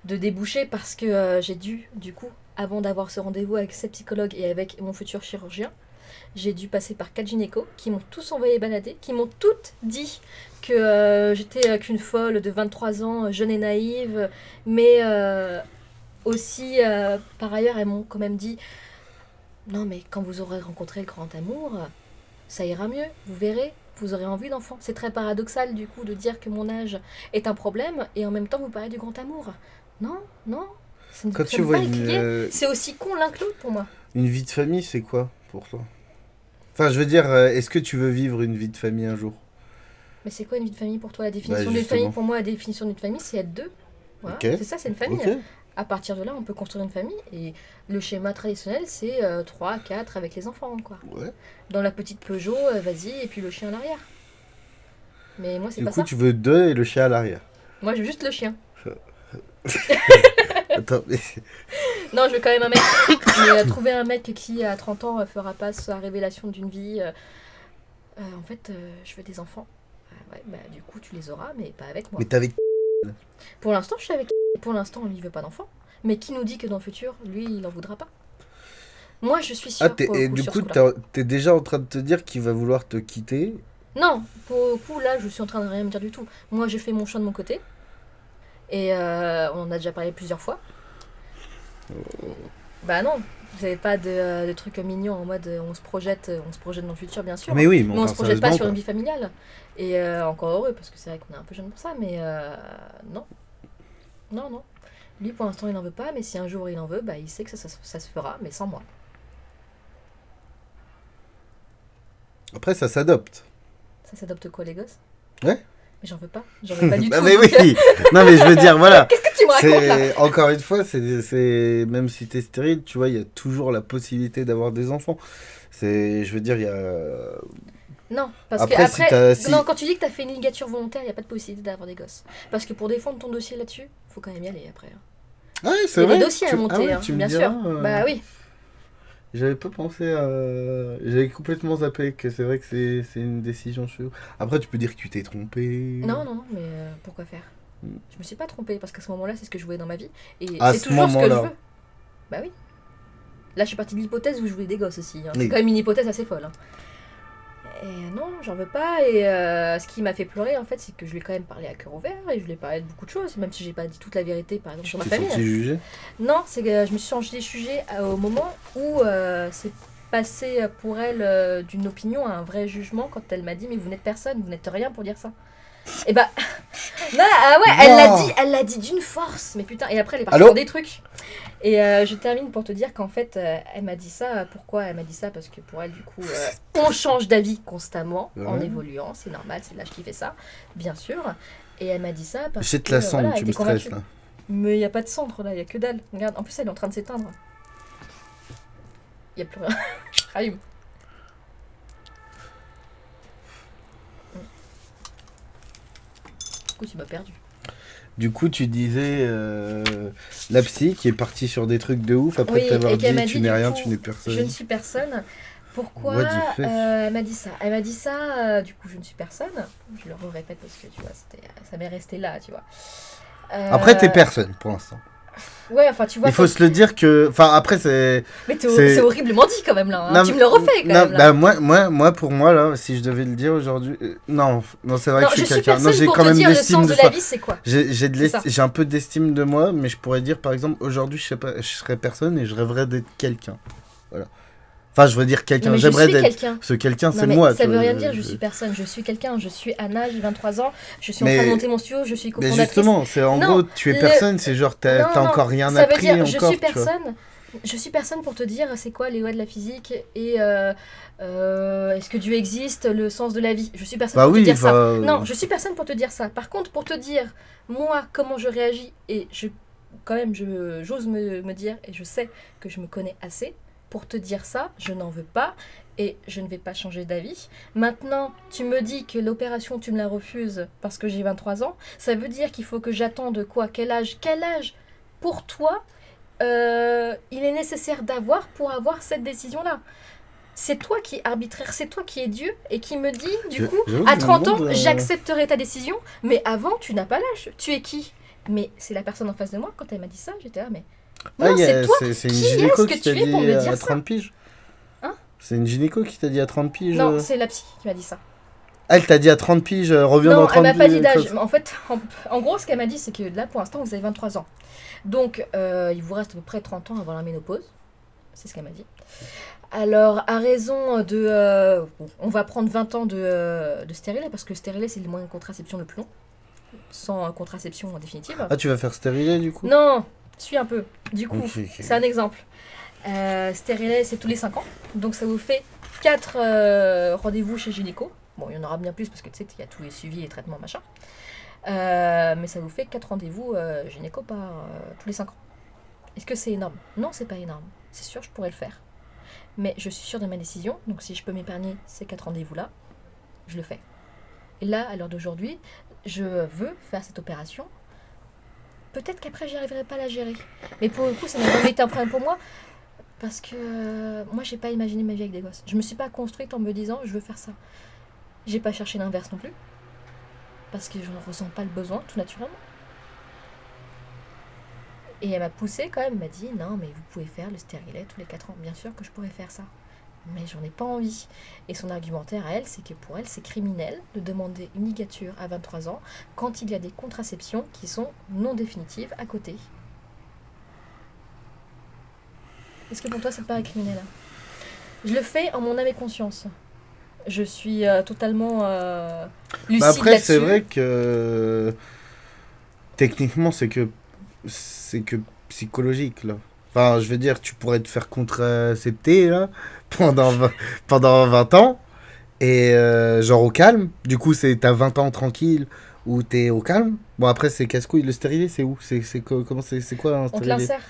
débouché parce que j'ai dû du coup avant d'avoir ce rendez-vous avec cette psychologue et avec mon futur chirurgien, j'ai dû passer par 4 gynécos qui m'ont tous envoyé balader, qui m'ont toutes dit que j'étais qu'une folle de 23 ans, jeune et naïve, mais aussi, par ailleurs, elles m'ont quand même dit non, mais quand vous aurez rencontré le grand amour, ça ira mieux, vous verrez, vous aurez envie d'enfant. C'est très paradoxal, du coup, de dire que mon âge est un problème et en même temps vous parlez du grand amour. Non, non,
quand tu vois
c'est aussi con l'un que l'autre pour moi.
Une vie de famille, c'est quoi pour toi? Enfin, je veux dire, est-ce que tu veux vivre une vie de famille un jour?
Mais c'est quoi une vie de famille pour toi? La définition d'une famille, pour moi, la définition d'une famille, c'est être deux. Voilà, c'est ça, c'est une famille. Okay. À partir de là, on peut construire une famille. Et le schéma traditionnel, c'est 3, 4 avec les enfants, quoi. Ouais. Dans la petite Peugeot, vas-y, et puis le chien à l'arrière. Mais moi, c'est pas ça.
Du coup, tu veux 2 et le chien à l'arrière.
Moi, je veux juste le chien.
Attends, mais...
Non, je veux quand même un mec. Mais trouver un mec qui, à 30 ans, fera pas sa révélation d'une vie. En fait, je veux des enfants. Ouais, bah, du coup, tu les auras, mais pas avec moi.
Mais t'es avec...
Pour l'instant, je suis avec... Pour l'instant, lui, il veut pas d'enfant. Mais qui nous dit que dans le futur, lui, il en voudra pas? Moi, je suis sûre.
Et du coup, t'es déjà en train de te dire qu'il va vouloir te quitter?
Non, pour le coup, là, je suis en train de rien me dire du tout. Moi, j'ai fait mon choix de mon côté. Et on en a déjà parlé plusieurs fois. Bah non, vous n'avez pas de trucs mignons en mode on se projette dans le futur, bien sûr.
Mais oui,
mais on se projette pas sur une vie familiale. Et encore heureux, parce que c'est vrai qu'on est un peu jeune pour ça, mais non. Non. Lui, pour l'instant, il n'en veut pas, mais si un jour il en veut, bah, il sait que ça se fera, mais sans moi.
Après, ça s'adopte.
Ça s'adopte quoi, les gosses?
Ouais.
Mais j'en veux pas. J'en veux pas du
Ah,
tout.
mais
donc,
oui. Non, mais je veux dire, voilà.
Qu'est-ce que tu me racontes là?
Encore une fois, même si t'es stérile, tu vois, il y a toujours la possibilité d'avoir des enfants. Je veux dire, il y a.
Non, parce
Après,
que après,
si-
non, quand tu dis que t'as fait une ligature volontaire, il n'y a pas de possibilité d'avoir des gosses. Parce que pour défendre ton dossier là-dessus, faut quand même y aller après.
Ah ouais,
Il
c'est
y a
vrai.
des dossiers à monter,
ouais,
hein,
tu me
bien
diras,
sûr. Bah oui.
J'avais pas pensé à. J'avais complètement zappé que c'est vrai que c'est une décision chelou. Après, tu peux dire que tu t'es trompé.
Non, non, non, mais pourquoi faire?
Mm.
Je me suis pas trompée parce qu'à ce moment-là, c'est ce que je voulais dans ma vie. Et
À
c'est
ce
toujours ce que je
moment-là.
veux. Bah oui. Là, je suis partie de l'hypothèse où je voulais des gosses aussi. Hein. C'est
Oui.
quand même une hypothèse assez folle. Hein. Et non, j'en veux pas. Et ce qui m'a fait pleurer, en fait, c'est que je lui ai quand même parlé à cœur ouvert et je lui ai parlé de beaucoup de choses, même si j'ai pas dit toute la vérité, par exemple,
Tu
sur ma
t'es
famille.
senti jugé?
Non, c'est que je me suis changé de sujet au moment où c'est passé pour elle d'une opinion à un vrai jugement quand elle m'a dit mais vous n'êtes personne, vous n'êtes rien pour dire ça. Et bah non, ah ouais,
Non.
elle l'a dit d'une force, mais putain. Et après elle est partie
Allô
sur des trucs. Et je termine pour te dire qu'en fait elle m'a dit ça. Pourquoi elle m'a dit ça? Parce que pour elle du coup on change d'avis constamment en
Ouais.
évoluant, c'est normal, c'est l'âge qui fait ça, bien sûr. Et elle m'a dit ça parce
Jette
que
la cendre,
voilà,
tu
elle
me
était convaincue.
stresses là.
Mais il n'y a pas de centre là, il n'y a que dalle. Regarde, en plus elle est en train de s'éteindre. Il n'y a plus rien. Allume. Du coup, tu m'as perdu.
Du coup, tu disais la psy qui est partie sur des trucs de ouf après
Oui,
t'avoir
et qu'elle m'a
dit tu
dit,
n'es
du
rien,
coup,
tu n'es personne.
Je ne suis personne. Pourquoi
What the fuck
elle m'a dit ça? Elle m'a dit ça, du coup, je ne suis personne. Je le répète parce que tu vois, ça m'est resté là, tu vois.
Après, t'es personne pour l'instant.
Ouais, enfin, tu vois.
Il faut se le dire que. Enfin, après, c'est.
Mais
c'est-
c'est horriblement dit quand même là. Hein.
Non,
Tu me le refais quand
non,
même là.
moi, pour moi, là, si je devais le dire aujourd'hui. Non, c'est vrai
Non,
que je
je
suis
suis
quelqu'un.
personne
Non, j'ai
pour
quand
te
même
dire le
l'estime
sens
de
de la
soi.
vie, c'est quoi?
J'ai
ça.
un peu d'estime de moi, mais je pourrais dire, par exemple, aujourd'hui, je sais pas, je serais personne et je rêverais d'être quelqu'un. Voilà. Enfin, je veux dire
Non,
quelqu'un.
mais je
J'aimerais
suis
d'être.
quelqu'un.
Ce quelqu'un,
Non,
c'est
mais
moi.
ça
tu
veut
vois,
rien dire, je suis personne. Je suis quelqu'un. Je suis Anna, j'ai 23 ans. Je suis en
Mais-
train de monter mon studio, je suis
Mais
cofondatrice.
justement, c'est en
Non,
gros, tu es
le-
personne, c'est genre, t'as
Non,
encore rien
ça veut
appris
dire,
encore.
je suis
tu vois.
personne. Je suis personne pour te dire c'est quoi les lois de la physique et est-ce que Dieu existe, le sens de la vie. Je suis personne
Bah
pour te
oui,
dire ça.
bah,
Non, je suis personne pour te dire ça. Par contre, pour te dire moi comment je réagis et quand même j'ose me dire et je sais que je me connais assez pour te dire ça. Je n'en veux pas et je ne vais pas changer d'avis. Maintenant, tu me dis que l'opération tu me la refuses parce que j'ai 23 ans. Ça veut dire qu'il faut que j'attende quoi? Quel âge pour toi? Il est nécessaire d'avoir pour avoir cette décision-là. C'est toi qui es arbitraire, c'est toi qui es Dieu et qui me dit, du coup,
j'avoue
à
que je me
30 ans,
demande,
j'accepterai ta décision, mais avant, tu n'as pas l'âge. Tu es qui? Mais c'est la personne en face de moi, quand elle m'a dit ça, j'étais là, mais... Non, c'est toi.
c'est une
Qui
gynéco
est-ce que
qui t'a
tu es pour
dit
me dire
à
ça?
30 piges.
Hein?
C'est une gynéco qui t'a dit à 30 piges.
Non, c'est la psy qui m'a dit ça.
Elle t'a dit à 30 piges, reviens dans
Non,
30
elle m'a pas
piges,
dit d'âge.
quoi.
Mais en fait, en gros, ce qu'elle m'a dit, c'est que là, pour l'instant, vous avez 23 ans. Donc, il vous reste à peu près 30 ans avant la ménopause. C'est ce qu'elle m'a dit. Alors, à raison de... on va prendre 20 ans de stérilet, parce que stérilet, c'est le moyen de contraception le plus long. Sans contraception définitive.
Ah, tu vas faire stérilet du coup?
Non, suis un peu. Du coup,
Ok.
c'est un exemple. Stérilet, c'est tous les 5 ans. Donc, ça vous fait 4 rendez-vous chez gynéco. Bon, il y en aura bien plus, parce que tu sais qu'il y a tous les suivis, les traitements, machin. Mais ça vous fait 4 rendez-vous gynéco par tous les 5 ans. Est-ce que c'est énorme? Non, c'est pas énorme. C'est sûr, je pourrais le faire. Mais je suis sûre de ma décision, donc si je peux m'épargner ces 4 rendez-vous-là, je le fais. Et là, à l'heure d'aujourd'hui, je veux faire cette opération. Peut-être qu'après, j'y arriverai pas à la gérer. Mais pour le coup, ça n'a jamais été un problème pour moi, parce que moi, j'ai pas imaginé ma vie avec des gosses. Je me suis pas construite en me disant, je veux faire ça. J'ai pas cherché l'inverse non plus, parce que je ne ressens pas le besoin, tout naturellement. Et elle m'a poussée quand même, elle m'a dit non mais vous pouvez faire le stérilet tous les 4 ans, bien sûr que je pourrais faire ça. Mais j'en ai pas envie. Et son argumentaire à elle, c'est que pour elle, c'est criminel de demander une ligature à 23 ans quand il y a des contraceptions qui sont non définitives à côté. Est-ce que pour toi, ça te paraît criminel? Je le fais en mon âme et conscience. Je suis totalement lucide
Bah après,
là-dessus.
c'est vrai que techniquement, c'est que c'est que psychologique, là. Enfin, je veux dire, tu pourrais te faire contracepter, là, pendant 20, pendant 20 ans, et genre au calme. Du coup, t'as 20 ans tranquille, ou t'es au calme. Bon, après, c'est casse-couille. Le stérilet, c'est où? Comment c'est quoi un
On te
stérilet?
l'insère.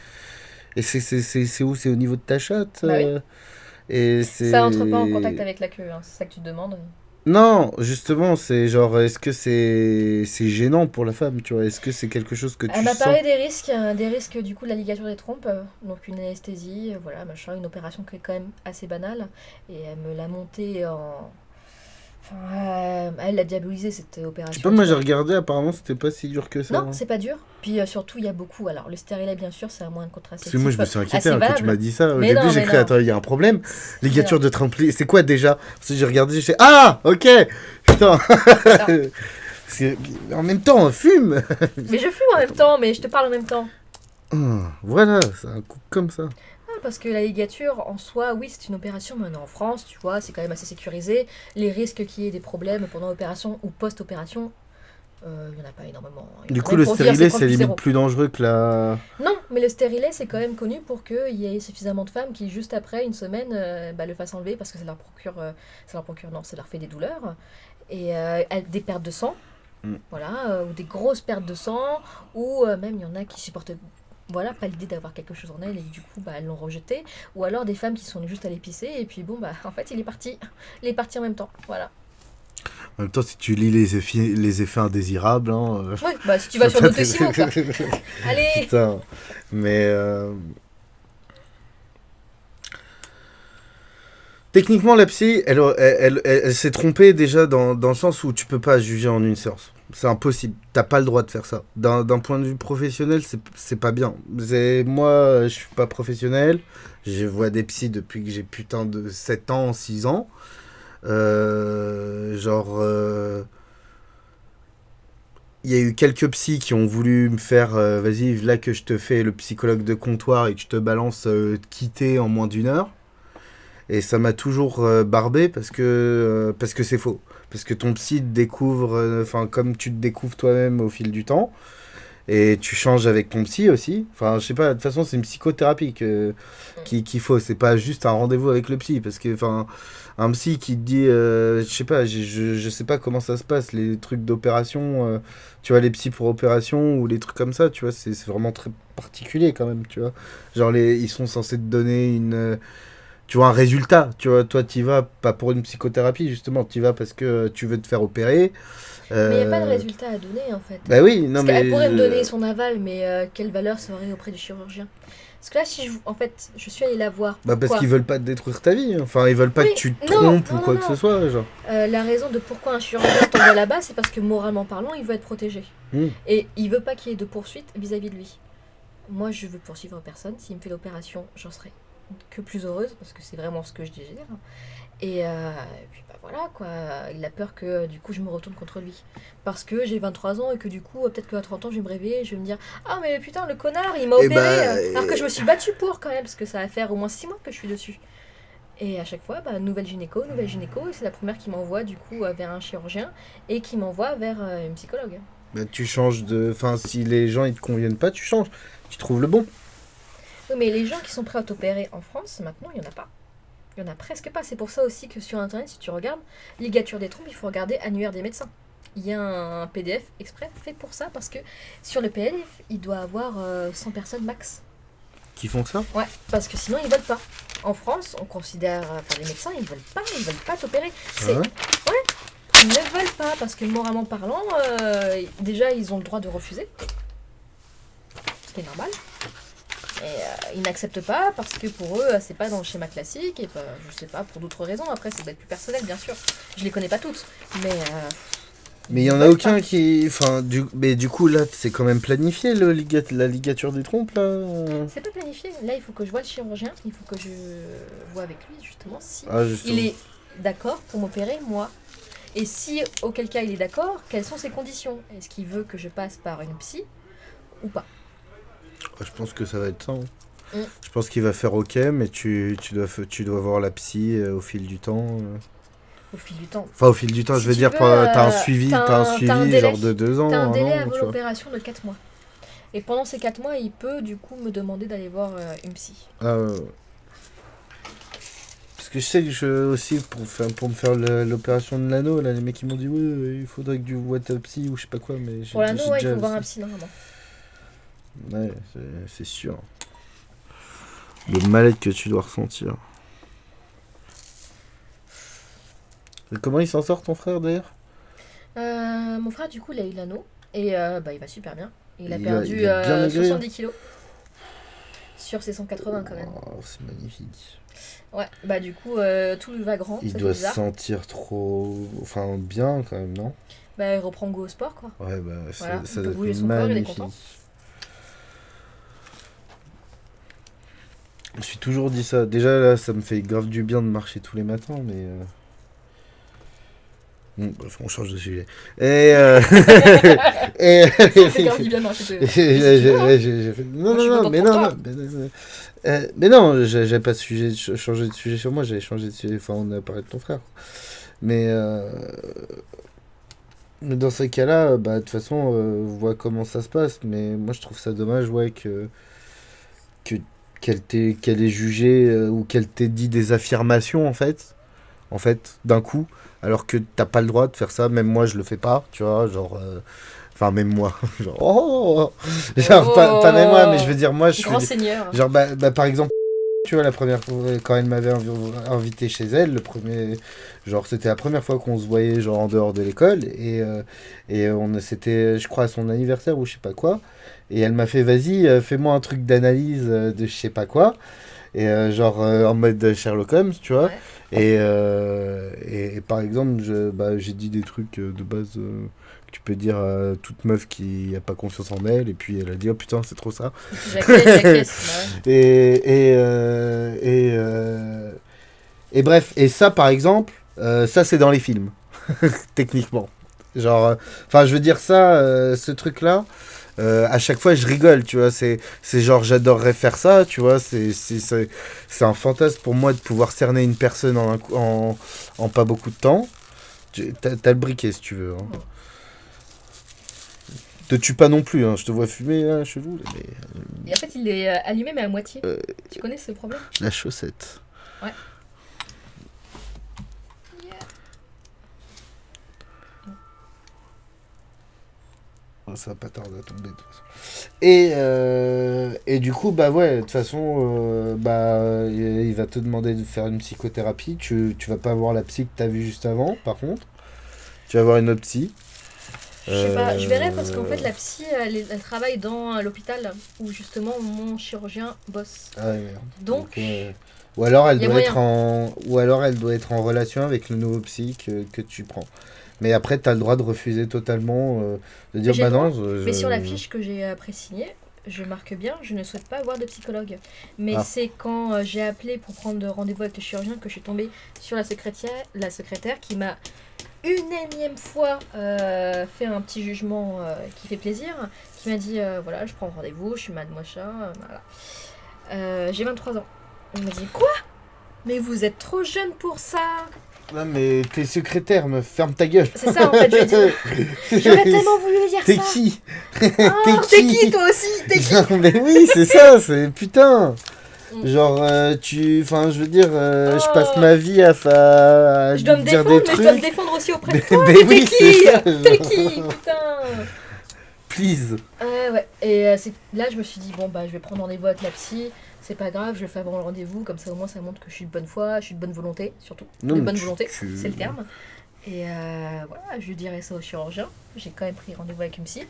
Et c'est où? C'est au niveau de ta chatte
Bah oui.
et
Ça entre pas en contact
c'est...
avec la queue, hein, c'est ça que tu te demandes.
Non, justement, c'est genre, est-ce que c'est gênant pour la femme, tu vois? Est-ce que c'est quelque chose que
Elle
tu
m'a
sens?
parlé des risques du coup de la ligature des trompes, donc une anesthésie, voilà, machin, une opération qui est quand même assez banale. Et elle me l'a montée en. Enfin, elle l'a diabolisé cette
Je sais pas,
opération,
moi
tu
j'ai
vois.
regardé, apparemment c'était pas si dur que ça,
Non,
hein.
c'est pas dur. Puis surtout, il y a beaucoup. Alors, le stérilet, bien sûr, c'est un moyen de
Parce que moi je
contraceptif
me suis inquiété
assez
hein, quand tu m'as
valable.
dit ça. Au
Mais
début
non,
j'ai
mais
cru,
non.
attends, il y a un problème.
Mais non.
Ligature de trampoline, c'est quoi déjà? Parce que j'ai regardé, j'ai fait, ah, ok, putain.
Alors,
Parce que, en même temps, on fume.
mais je fume en même temps, mais je te parle en même temps.
Voilà, c'est un coup comme ça.
Ah, parce que la ligature, en soi, oui, c'est une opération maintenant en France, tu vois, c'est quand même assez sécurisé. Les risques qu'il y ait des problèmes pendant l'opération ou post-opération, il n'y en a pas énormément. Il y
Du
en a
coup,
même
le
pour dire
stérilet
c'est proche
c'est
du
limite
zéro.
plus dangereux que la.
Non, mais le stérilet, c'est quand même connu pour qu'il y ait suffisamment de femmes qui, juste après une semaine, le fassent enlever parce que non, ça leur fait des douleurs et des pertes de sang,
Mm.
voilà, ou des grosses pertes de sang, ou même il y en a qui supportent, voilà, pas l'idée d'avoir quelque chose en elles et du coup, elles l'ont rejeté, ou alors des femmes qui sont juste allées pisser et puis bon, en fait, il est parti en même temps, voilà.
En même temps, si tu lis les effets indésirables, hein,
Ouais, si tu vas sur
ça
Doctissimo, quoi. Allez.
Putain. Mais techniquement, la psy, elle s'est trompée déjà dans le sens où tu peux pas juger en une séance. C'est impossible. T'as pas le droit de faire ça. D'un point de vue professionnel, c'est pas bien. Moi, je suis pas professionnel. Je vois des psys depuis que j'ai putain de 7 ans, 6 ans. Genre... il y a eu quelques psys qui ont voulu me faire vas-y, là que je te fais le psychologue de comptoir et que je te balance quitter en moins d'une heure. Et ça m'a toujours barbé parce que c'est faux. Parce que ton psy te découvre, enfin, comme tu te découvres toi-même au fil du temps. Et tu changes avec ton psy aussi. Enfin, je sais pas, de toute façon, c'est une psychothérapie qu'il faut. C'est pas juste un rendez-vous avec le psy. Parce que, enfin, un psy qui te dit, je sais pas, je sais pas comment ça se passe, les trucs d'opération, tu vois, les psys pour opération ou les trucs comme ça, tu vois, c'est vraiment très particulier quand même, tu vois. Genre, ils sont censés te donner tu vois, un résultat, tu vois, toi, t'y vas pas pour une psychothérapie, justement, t'y vas parce que tu veux te faire opérer.
Mais il n'y a pas de résultat à donner en fait.
Bah oui, non
Parce
mais...
qu'elle pourrait me donner son aval, mais quelle valeur ça aurait auprès du chirurgien? Parce que là, en fait, je suis allée la voir.
Bah parce
Pourquoi?
qu'ils veulent pas te détruire ta vie, hein. Enfin, ils veulent pas
Oui,
que tu te
non,
trompes ou
non,
quoi
non,
que
non.
ce soit, genre.
La raison de pourquoi un chirurgien t'envoie là-bas, c'est parce que moralement parlant, il veut être protégé.
Hmm.
Et il veut pas qu'il y ait de poursuite vis-à-vis de lui. Moi, je veux poursuivre personne. S'il me fait l'opération, j'en serai que plus heureuse, parce que c'est vraiment ce que je désire. Et puis voilà quoi, il a peur que du coup je me retourne contre lui. Parce que j'ai 23 ans et que du coup peut-être qu'à 30 ans je vais me réveiller et je vais me dire ah mais putain le connard il m'a
Et
opéré
bah,
alors que je me suis battue pour quand même parce que ça va faire au moins 6 mois que je suis dessus. Et à chaque fois, nouvelle gynéco, et c'est la première qui m'envoie du coup vers un chirurgien et qui m'envoie vers une psychologue.
bah, tu changes de... Enfin, si les gens ils te conviennent pas, tu changes. Tu trouves le bon.
Oui, mais les gens qui sont prêts à t'opérer en France, maintenant il n'y en a pas. Il n'y en a presque pas. C'est pour ça aussi que sur internet, si tu regardes ligature des trompes, il faut regarder annuaire des médecins. Il y a un PDF exprès fait pour ça parce que sur le PDF, il doit avoir 100 personnes max.
Qui font ça?
Ouais, parce que sinon ils veulent pas. En France, on considère, les médecins, ils veulent pas t'opérer.
Ah ouais
Ils ne veulent pas parce que moralement parlant, déjà ils ont le droit de refuser, ce qui est normal. Et ils n'acceptent pas parce que pour eux, c'est pas dans le schéma classique et je sais pas, pour d'autres raisons. Après, c'est peut-être plus personnel, bien sûr. Je les connais pas toutes, mais
Mais il y en a aucun qui... Enfin, mais du coup, là, c'est quand même planifié, la ligature des trompes, là.
c'est pas planifié. Là, il faut que je vois le chirurgien. Il faut que je vois avec lui, justement, si
Ah, justement.
il est d'accord pour m'opérer, moi. Et si, auquel cas, il est d'accord, quelles sont ses conditions? Est-ce qu'il veut que je passe par une psy ou pas?
Ah, je pense que ça va être ça, hein.
Mm.
Je pense qu'il va faire ok, mais tu dois voir la psy au fil du temps.
Au fil du temps.
Enfin, au fil du temps,
Si
je veux
tu
dire,
veux,
t'as un suivi,
t'as un délai.
genre de 2 ans,
T'as un
un
délai
an,
avant
tu vois.
l'opération de 4 mois. Et pendant ces 4 mois, il peut du coup me demander d'aller voir une psy.
Ah, parce que je sais que aussi, pour me faire l'opération de l'anneau, là, les mecs ils m'ont dit, ouais, il faudrait que tu vois ta psy ou je sais pas quoi, mais
Pour l'anneau, ouais, il
déjà
faut voir un
aussi.
psy normalement.
Ouais, c'est sûr. Le mal-être que tu dois ressentir. Et comment il s'en sort, ton frère, d'ailleurs?
Mon frère, du coup, il a eu l'anneau. Et il va super bien. Il a
Il a
perdu
bien maigri, hein.
70 kilos. Sur ses 180 quand même.
Oh, c'est magnifique.
Ouais, bah du coup, tout lui va grand,
Il
ça fait
doit se
bizarre.
sentir trop... Enfin, bien, quand même, non?
Bah il reprend goût au sport, quoi.
Ouais, bah,
Voilà,
ça
il peut
doit être
bouger son corps, il est
magnifique.
content.
Je me suis toujours dit ça. Déjà, là, ça me fait grave du bien de marcher tous les matins, mais... Bon, bref, on change de sujet. Et... et...
Ça fait grave du bien de marcher.
Non,
Moi, je suis
non, non,
contente
mais
pour
non,
toi.
non, mais non, j'avais pas de sujet, changé de sujet sur moi, j'avais changé de sujet, enfin, on a parlé de ton frère. Mais, mais dans ces cas-là, bah, de toute façon, on voit comment ça se passe, mais moi, je trouve ça dommage, ouais, que, qu'elle ait jugé, ou qu'elle t'ait dit des affirmations, en fait, d'un coup, alors que t'as pas le droit de faire ça, même moi, je le fais pas, tu vois, genre... Enfin, même moi. Genre, oh, genre pas même moi, mais je veux dire, moi, je
Grand
suis.
seigneur.
Genre, par exemple, tu vois, la première fois, quand elle m'avait invité chez elle, le premier. Genre, c'était la première fois qu'on se voyait, genre, en dehors de l'école. Et c'était, je crois, à son anniversaire ou je sais pas quoi. Et elle m'a fait, vas-y, fais-moi un truc d'analyse de je sais pas quoi. Et genre, en mode Sherlock Holmes, tu vois.
Ouais.
Et par exemple, j'ai dit des trucs de base que tu peux dire à toute meuf qui a pas confiance en elle, et puis elle a dit oh putain, c'est trop ça.
Et puis j'acquiesce. Bah ouais.
Et bref, et ça par exemple, ça c'est dans les films, techniquement. Genre, enfin, je veux dire ça, ce truc-là. À chaque fois, je rigole, tu vois. C'est genre, j'adorerais faire ça, tu vois. C'est un fantasme pour moi de pouvoir cerner une personne en pas beaucoup de temps. T'as le briquet si tu veux. Hein. Te tue pas non plus, hein. Je te vois fumer, là, chelou. Mais,
Et en fait, il est allumé, mais à moitié. Tu connais ce problème?
la chaussette.
Ouais.
Ça va pas tarder à tomber de toute façon. Et du coup, bah ouais, de toute façon, il va te demander de faire une psychothérapie. Tu vas pas avoir la psy que t'as vue juste avant, par contre. Tu vas avoir une autre psy.
Je sais pas, je verrai parce qu'en fait, la psy, elle travaille dans l'hôpital où justement mon chirurgien bosse.
Ah ouais, merde.
Donc,
ou alors elle
y a
doit être
moyen.
ou alors elle doit être en relation avec le nouveau psy que tu prends. Mais après, t'as le droit de refuser totalement, de dire
J'ai
bah
le droit.
non.
Mais sur la fiche que j'ai pré-signée, je marque bien, je ne souhaite pas avoir de psychologue. Mais
Ah.
c'est quand j'ai appelé pour prendre rendez-vous avec le chirurgien que je suis tombée sur la secrétaire qui m'a une énième fois fait un petit jugement qui fait plaisir, qui m'a dit voilà, je prends rendez-vous, je suis mademoiselle, voilà. J'ai 23 ans. Il m'a dit quoi? Mais vous êtes trop jeune pour ça.
Non mais t'es secrétaire, me ferme ta gueule.
C'est ça en fait, je lui ai dit. J'aurais tellement voulu lui dire
T'es
ça.
qui?
Oh, t'es qui toi aussi? T'es qui?
Non mais oui, c'est ça, c'est putain. Genre, enfin, je veux dire, je passe ma vie à
Je dois me
dire
défendre,
des
mais
trucs.
je dois me défendre aussi auprès de toi.
Mais
Mais
oui,
t'es
c'est
qui?
ça,
T'es qui? Putain.
Please.
Ouais. Et là, je me suis dit, bon, bah, je vais prendre rendez-vous avec la psy. C'est pas grave, je le fais avant le rendez-vous. Comme ça, au moins, ça montre que je suis de bonne foi, je suis de bonne volonté, surtout.
Non,
De
mais
bonne volonté,
tu-
c'est le terme. Et voilà, je lui dirai ça au chirurgien. J'ai quand même pris rendez-vous avec une psy.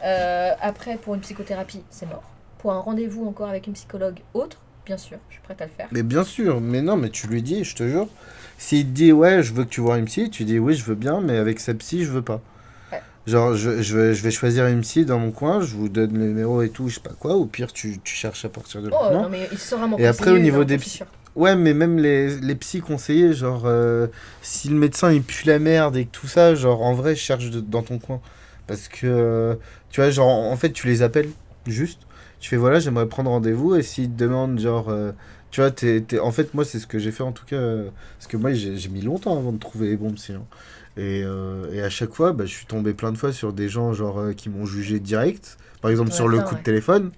Après, pour une psychothérapie, c'est mort. Pour un rendez-vous encore avec une psychologue autre, bien sûr, je suis prête à le faire.
Mais bien sûr, mais non, mais tu lui dis, je te jure. S'il te dit, ouais, je veux que tu vois une psy, tu dis, oui, je veux bien, mais avec sa psy, je veux pas.
Ouais.
Genre, je vais choisir une psy dans mon coin, je vous donne le numéro et tout, je sais pas quoi. Au pire, tu cherches à partir de
Oh,
là.
non, mais il saura m'en
Et après,
conseiller
au niveau
une, hein,
des
j'en suis sûre.
Ouais, mais même les psys conseillers, genre, si le médecin il pue la merde et que tout ça, genre, en vrai, cherche dans ton coin. Parce que, tu vois, genre, en fait, tu les appelles juste. Tu fais, voilà, j'aimerais prendre rendez-vous. Et s'ils te demandent, genre, tu vois, en fait, moi, c'est ce que j'ai fait en tout cas. Parce que moi, j'ai mis longtemps avant de trouver les bons psys. Hein. Et à chaque fois, bah, je suis tombé plein de fois sur des gens genre qui m'ont jugé direct. Par exemple, sur le coup de téléphone.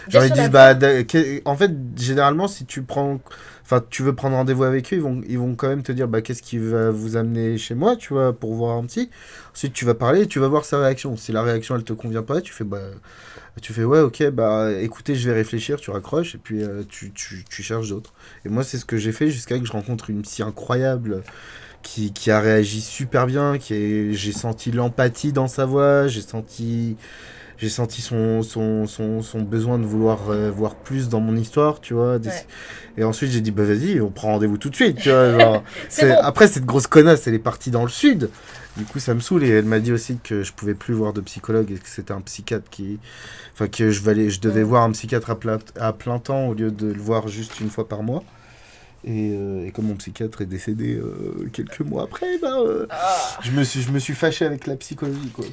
Déjà
Genre, ils
sur
disent,
la
bah,
voix.
en fait, généralement, si tu prends. Enfin, tu veux prendre rendez-vous avec eux, ils vont quand même te dire, bah, qu'est-ce qui va vous amener chez moi, tu vois, pour voir un psy. Ensuite, tu vas parler et tu vas voir sa réaction. Si la réaction, elle te convient pas, tu fais, ouais, ok, bah, écoutez, je vais réfléchir, tu raccroches et puis tu cherches d'autres. Et moi, c'est ce que j'ai fait jusqu'à que je rencontre une psy incroyable qui a réagi super bien, j'ai senti l'empathie dans sa voix, j'ai senti son besoin de vouloir voir plus dans mon histoire, tu vois.
Ouais.
Et ensuite, j'ai dit, bah vas-y, on prend rendez-vous tout de suite, tu vois. Genre,
C'est bon.
Après, cette grosse connasse, elle est partie dans le sud. Du coup, ça me saoule. Et elle m'a dit aussi que je pouvais plus voir de psychologue et que c'était un psychiatre qui. Enfin, que je devais voir un psychiatre à plein temps au lieu de le voir juste une fois par mois. Et comme mon psychiatre est décédé quelques mois après, bah,
Ah,
je me suis fâché avec la psychologie, quoi.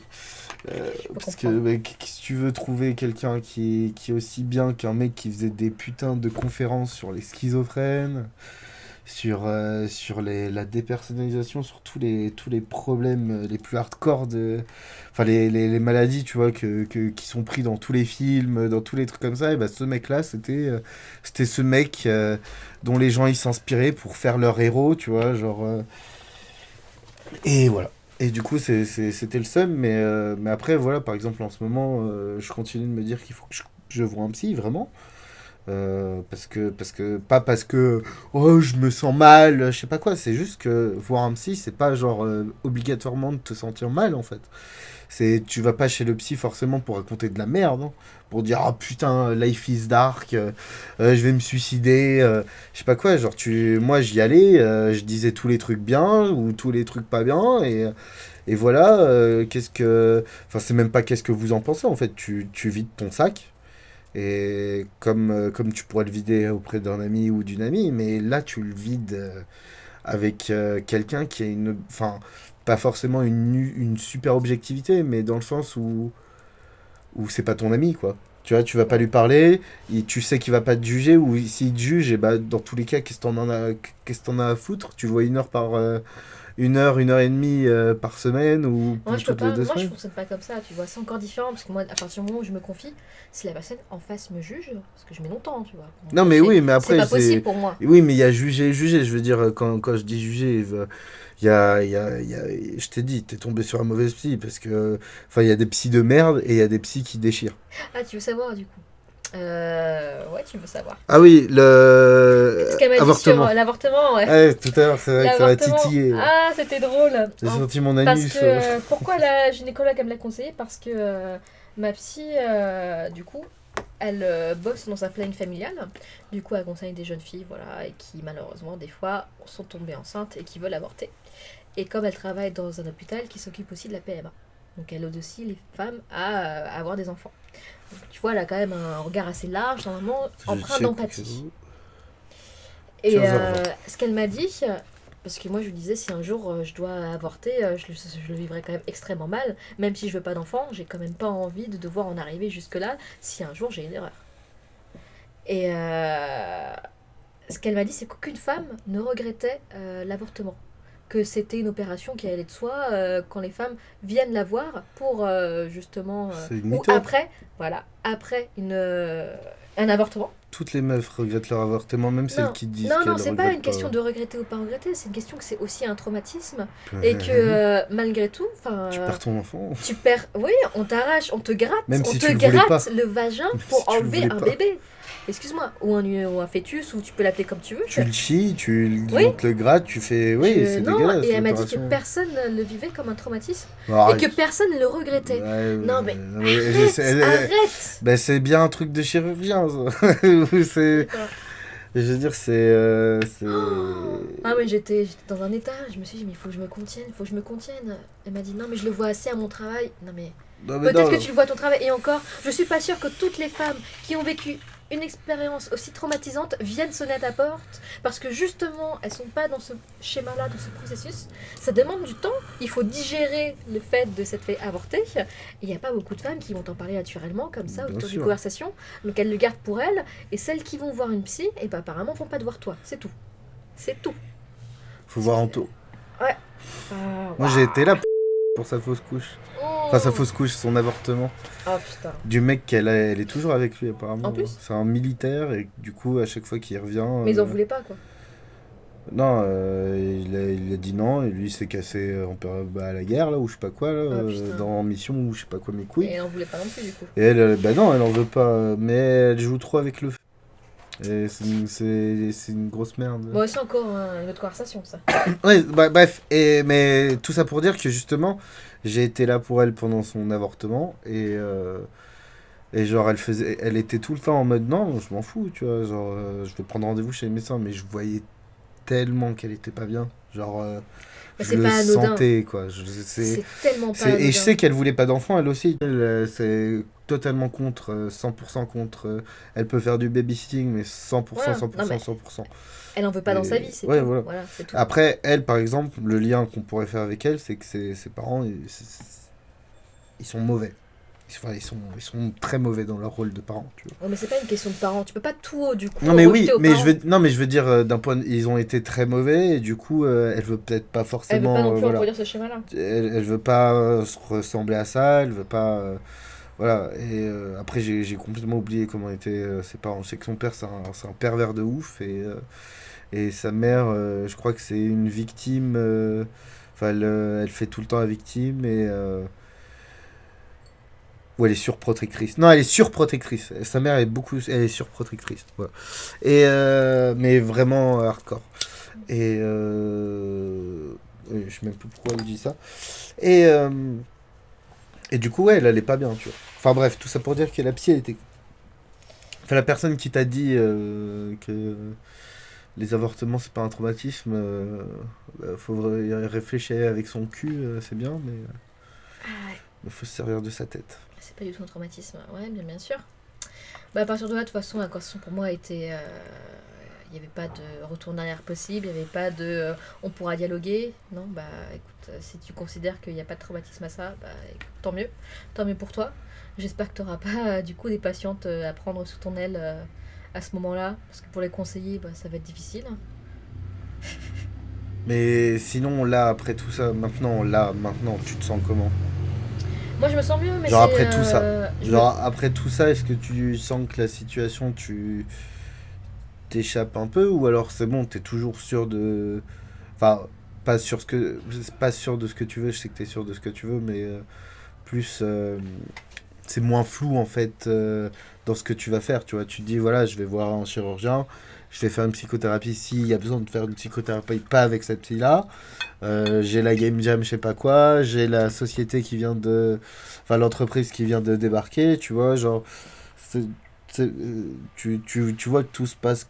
je peux
Parce que
comprendre.
si tu veux trouver quelqu'un qui est aussi bien qu'un mec qui faisait des putains de conférences sur les schizophrènes, sur la dépersonnalisation, sur tous les problèmes les plus hardcore enfin les maladies, tu vois, qui sont pris dans tous les films, dans tous les trucs comme ça, et bah ce mec-là, c'était ce mec dont les gens ils s'inspiraient pour faire leur héros, tu vois, genre. Et voilà. Et du coup, c'était le seum, mais après, voilà, par exemple, en ce moment, je continue de me dire qu'il faut que je voie un psy, vraiment. Pas parce que, oh, je me sens mal, je sais pas quoi, c'est juste que voir un psy, c'est pas genre obligatoirement de te sentir mal, en fait. Tu vas pas chez le psy forcément pour raconter de la merde, hein. Pour dire, ah putain, life is dark, je vais me suicider, je sais pas quoi. Genre, moi j'y allais, je disais tous les trucs bien ou tous les trucs pas bien, et voilà, Enfin, c'est même pas qu'est-ce que vous en pensez, en fait. Tu vides ton sac, et comme tu pourrais le vider auprès d'un ami ou d'une amie, mais là tu le vides avec quelqu'un qui a une. Enfin, pas forcément une super objectivité, mais dans le sens où c'est pas ton ami, quoi. Tu vois, tu vas pas
Ouais.
lui parler, tu sais qu'il va pas te juger, ou s'il te juge, et bah, dans tous les cas, qu'est-ce que t'en as à foutre? Tu le vois une heure et demie par semaine, ou
Moi, je peux
toutes les
pas.
deux
Moi, je
semaines.
fonctionne pas comme ça, tu vois. C'est encore différent parce que moi, à partir du moment où je me confie, si la personne en face me juge, parce que je mets longtemps, tu vois, pour me
Non, mais
confier,
oui, mais
c'est
après,
pas possible pour moi.
Oui, mais il y a jugé et jugé. Je veux dire, quand je dis jugé, je t'ai dit, t'es tombé sur un mauvais psy, parce que. Enfin, il y a des psys de merde et il y a des psys qui déchirent.
Ah, tu veux savoir du coup? Ouais, tu veux savoir.
Ah oui,
Ce qu'elle m'a dit sur
avortement.
l'avortement, ouais.
Ouais, tout à l'heure, c'est vrai que ça m'a
L'avortement.
titillé.
Ah, c'était drôle.
J'ai senti mon
Parce que
anus.
pourquoi la gynécologue elle me l'a conseillé? Parce que ma psy, du coup, elle bosse dans un planning familial. Du coup, elle conseille des jeunes filles, voilà, et qui malheureusement des fois sont tombées enceintes et qui veulent avorter. Et comme elle travaille dans un hôpital qui s'occupe aussi de la PMA. Donc elle aide aussi les femmes à avoir des enfants. Donc, tu vois, elle a quand même un regard assez large, normalement
Je
empreint
check.
d'empathie. Et
15h20.
ce qu'elle m'a dit, parce que moi je lui disais si un jour je dois avorter, je le vivrais quand même extrêmement mal, même si je veux pas d'enfant, j'ai quand même pas envie de devoir en arriver jusque-là si un jour j'ai une erreur. Et ce qu'elle m'a dit, c'est qu'aucune femme ne regrettait l'avortement. Que c'était une opération qui allait de soi quand les femmes viennent la voir pour justement.
C'est une
Ou
mytho.
après, voilà, après un avortement.
Toutes les meufs regrettent leur avortement, même celles
Non,
qui disent
non, non,
qu'elles
c'est pas
regrettent
une
pas.
question de regretter ou pas regretter, c'est une question que c'est aussi un traumatisme et que malgré tout, enfin,
Tu perds ton enfant.
tu perds, oui, on t'arrache,
Même
on
si
te
tu le voulais pas.
gratte le vagin
Même si
pour
tu le
enlever
voulais
un
pas.
bébé. Excuse-moi, ou un fœtus, ou tu peux l'appeler comme tu veux.
Tu le chies,
Oui,
on te le gratte, tu fais. Oui, c'est
non, et
dégueulasse
elle m'a dit que
l'opération.
personne ne le vivait comme un traumatisme et que
Arrête.
personne ne le regrettait.
Ouais,
Non mais
non, mais
arrête, arrête.
ben, c'est bien un truc de chirurgien, ça. c'est,
D'accord.
je veux dire,
Ah oui, j'étais dans un état, je me suis dit mais il faut que je me contienne, il faut que je me contienne. Elle m'a dit non mais je le vois assez à mon travail. Non mais
Non, mais
peut-être
non.
que tu le vois à ton travail et encore, je suis pas sûre que toutes les femmes qui ont vécu une expérience aussi traumatisante viennent sonner à ta porte parce que justement elles sont pas dans ce schéma-là, dans ce processus. Ça demande du temps, il faut digérer le fait de s'être fait avorter. Et il n'y a pas beaucoup de femmes qui vont t'en parler naturellement comme ça
Bien
autour d'une
sûr.
conversation, donc elles le gardent pour elles. Et celles qui vont voir une psy, et ben apparemment vont pas te voir toi, c'est tout. C'est tout.
Faut voir en tout.
Ouais. Ah,
Moi, j'ai été là pour sa fausse couche. Enfin, sa
Oh.
fausse couche, son avortement.
Ah putain.
Du mec elle est toujours avec lui, apparemment.
En plus.
C'est un militaire, et du coup, à chaque fois qu'il revient.
Mais ils en voulaient pas, quoi.
Non, il a dit non, et lui il s'est cassé à la guerre, là, ou je sais pas quoi, là,
Ah, putain.
en mission, ou je sais pas quoi, mes
Et
couilles.
elle en voulait pas non plus, du coup.
Et elle, bah non, elle en veut pas, mais elle joue trop avec le feu. Et c'est une grosse merde.
Moi aussi, encore une autre conversation, ça.
Ouais, bah, bref, mais tout ça pour dire que justement, j'ai été là pour elle pendant son avortement, et genre, elle était tout le temps en mode non, je m'en fous, tu vois, genre, je vais prendre rendez-vous chez le médecin, mais je voyais tellement qu'elle était pas bien. Genre,
Mais
je
c'est
le
pas anodin.
sentais, quoi.
C'est tellement pas
Et je
anodin.
sais qu'elle voulait pas d'enfant, elle aussi. Elle, c'est totalement contre, 100% contre. Elle peut faire du babysitting, mais 100%,
Voilà. Non,
100%,
mais
100%.
elle en veut pas dans sa
Et-
vie, c'est
ouais,
tout.
voilà.
Voilà, c'est tout.
Après, elle, par exemple, le lien qu'on pourrait faire avec elle, c'est que ses parents, ils sont mauvais. Enfin, ils sont très mauvais dans leur rôle de parents, tu vois.
Oh, mais c'est pas une question de parents. Tu peux pas tout, du coup,
Non mais oui,
rejeter aux
mais
parents.
non mais je veux dire ils ont été très mauvais, et du coup elle veut peut-être pas
Elle veut
forcément
pas non plus
voilà.
reproduire ce schéma-là.
Elle veut pas se ressembler à ça, elle veut pas voilà, et après j'ai complètement oublié comment étaient ses parents. Je sais que son père c'est un pervers de ouf, et sa mère je crois que c'est une victime enfin elle fait tout le temps la victime, ou elle est surprotectrice. Non, elle est surprotectrice. Sa mère elle est surprotectrice. Voilà. Mais vraiment hardcore. Et je sais même plus pourquoi elle dit ça. Et, euh, et du coup, ouais, elle allait pas bien, tu vois. Enfin bref, tout ça pour dire que la psy, elle était. Enfin, la personne qui t'a dit que les avortements, c'est pas un traumatisme, faut y réfléchir avec son cul, c'est bien, mais
Ah,
il faut se servir de sa tête.
c'est pas du tout un traumatisme. Ouais, bien sûr. Bah, à partir de là, de toute façon, la conversation pour moi était. Il n'y avait pas de retour en arrière possible, il n'y avait pas de on pourra dialoguer. Non, bah écoute, si tu considères qu'il n'y a pas de traumatisme à ça, bah écoute, tant mieux pour toi. J'espère que tu n'auras pas du coup des patientes à prendre sous ton aile à ce moment-là, parce que pour les conseiller, bah, ça va être difficile.
Mais sinon, là, après tout ça, maintenant, tu te sens comment?
Moi je me sens mieux, mais
Genre
c'est.
après tout ça.
Je me...
Genre après tout ça, est-ce que tu sens que la situation, tu t'échappes un peu, ou alors c'est bon, t'es toujours sûr de... Enfin, pas sûr de ce que tu veux, je sais que t'es sûr de ce que tu veux, mais plus... c'est moins flou en fait dans ce que tu vas faire, tu vois. Tu te dis, voilà, je vais voir un chirurgien, je vais faire une psychothérapie s'il y a besoin de faire une psychothérapie, pas avec cette fille-là. J'ai la Game Jam, je sais pas quoi, j'ai la société qui vient de... Enfin, l'entreprise qui vient de débarquer, tu vois, genre... c'est- tu vois que tout se passe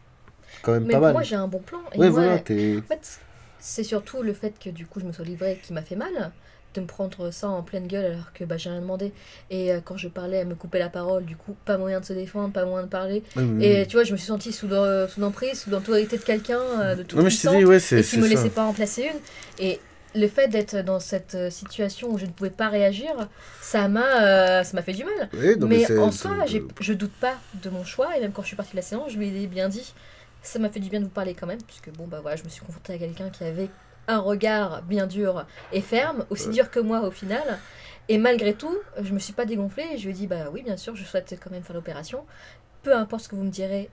quand même
Mais
pas
pour
mal.
moi j'ai un bon plan. Et
Ouais,
moi,
voilà, t'es...
en fait, c'est surtout le fait que du coup je me sois livrée qui m'a fait mal. De me prendre ça en pleine gueule alors que bah, j'ai rien demandé. Et quand je parlais, elle me coupait la parole. Du coup, pas moyen de se défendre, pas moyen de parler.
Oui, oui,
Et
oui.
tu vois, je me suis sentie sous l'emprise, sous l'autorité de quelqu'un de toute
Non, mais je t'ai
puissante
dit, ouais,
et qui
c'est
me
ça.
laissait pas en placer une. Et le fait d'être dans cette situation où je ne pouvais pas réagir, ça m'a fait du mal.
Oui, non, mais
Mais
c'est...
en soi, je doute pas de mon choix. Et même quand je suis partie de la séance, je lui ai bien dit. Ça m'a fait du bien de vous parler quand même, puisque bon, bah voilà, je me suis confrontée à quelqu'un qui avait un regard bien dur et ferme, aussi
Ouais.
dur que moi au final. Et malgré tout, je me suis pas dégonflée et je lui ai dit, bah oui, bien sûr, je souhaite quand même faire l'opération. Peu importe ce que vous me direz,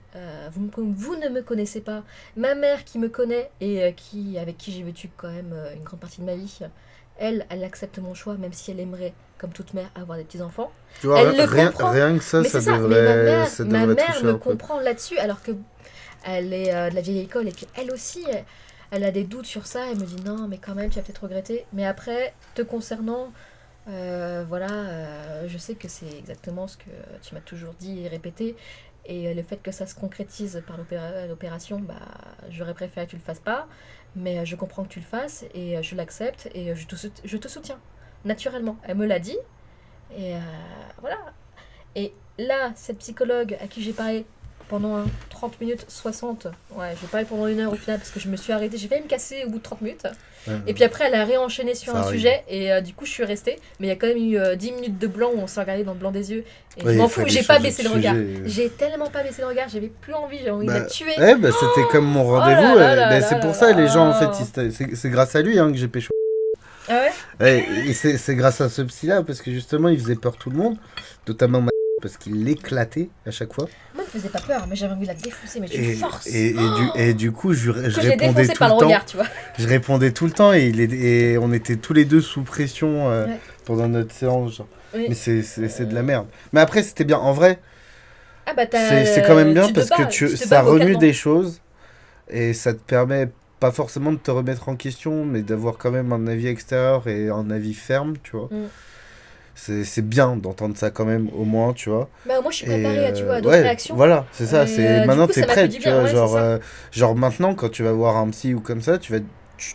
vous ne me connaissez pas. Ma mère qui me connaît et avec qui j'ai vécu quand même une grande partie de ma vie, elle accepte mon choix, même si elle aimerait, comme toute mère, avoir des petits-enfants.
Tu vois,
Elle le comprend.
rien que ça,
Mais
ça
c'est ça, mais
ça
ma
devrait
mère
toucher
me
un peu.
comprend là-dessus, alors que elle est de la vieille école, et puis elle aussi, elle a des doutes sur ça, elle me dit non, mais quand même, tu vas peut-être regretter. Mais après, te concernant, voilà, je sais que c'est exactement ce que tu m'as toujours dit et répété, et le fait que ça se concrétise par l'opération, bah, j'aurais préféré que tu le fasses pas, mais je comprends que tu le fasses, et je l'accepte, et je te soutiens, naturellement. Elle me l'a dit, et voilà. Et là, cette psychologue à qui j'ai parlé pendant 30 minutes, 60, ouais, j'ai parlé pendant 1 heure au final parce que je me suis arrêtée, j'ai failli me casser au bout de 30 minutes.
Ouais.
Et puis après, elle a réenchaîné sur
Ça
un
arrive.
sujet et du coup, je suis restée. Mais il y a quand même eu 10 minutes de blanc où on s'est regardé dans le blanc des yeux. Et
Ouais,
je m'en
il
fous,
fallait
j'ai pas
changer
baissé
de
le regard.
sujet.
J'ai tellement pas baissé le regard, j'avais plus envie, j'avais envie de
Bah,
la tuer.
ouais, bah c'était comme mon
Oh
rendez-vous.
là là là là
C'est pour
là
ça, les gens, en fait,
là.
c'est grâce à lui hein, que j'ai pécho.
Ah ouais.
Ouais, et c'est grâce à ce psy-là, parce que justement, il faisait peur tout le monde, notamment parce qu'il l'éclatait à chaque fois.
Moi, il me faisait pas peur, mais j'avais envie de la défoncer, mais d'une
Et,
force.
et du coup, je
Que je l'ai
répondais
défoncé
tout
par
le
le
temps.
regard, tu vois.
Je répondais tout le temps et on était tous les deux sous pression
Ouais.
pendant notre séance. Genre.
Oui.
Mais c'est de la merde. Mais après, c'était bien. En vrai,
Ah bah
c'est quand même bien
tu te
parce que
bats, tu te
ça
bats
remue
vocalement.
des choses et ça te permet pas forcément de te remettre en question, mais d'avoir quand même un avis extérieur et un avis ferme, tu vois.
Mm.
C'est bien d'entendre ça quand même, au moins, tu vois.
Bah moi, je suis
Et
préparée à, tu vois, à d'autres
ouais,
réactions.
voilà, c'est ça.
Du
Maintenant,
coup,
t'es
ça m'a fait
prête,
du
tu
bien,
vois.
ouais, c'est ça.
Genre maintenant, quand tu vas voir un psy ou comme ça,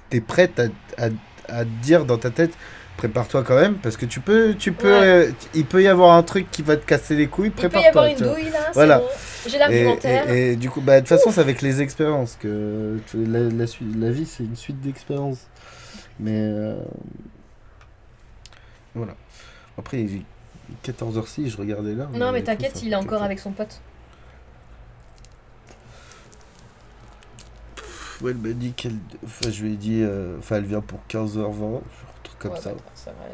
t'es prête à te dire dans ta tête, prépare-toi quand même, parce que
Ouais.
il peut y avoir un truc qui va te casser les couilles,
Il peut y avoir
prépare-toi,
une
tu vois.
douille, là, c'est
Voilà.
bon. J'ai l'argumentaire.
Et du coup, bah, de toute façon, c'est avec les expériences que la vie, c'est une suite d'expériences. Mais voilà. Après, il est 14h06, je regardais là.
Non, mais
du coup,
t'inquiète,
ça
il est
fait
encore
4
avec son pote.
Ouais, elle m'a dit qu'elle. Enfin, je lui ai dit. Enfin, elle vient pour 15h20, un truc comme
Ouais,
ça.
bah, ça va aller.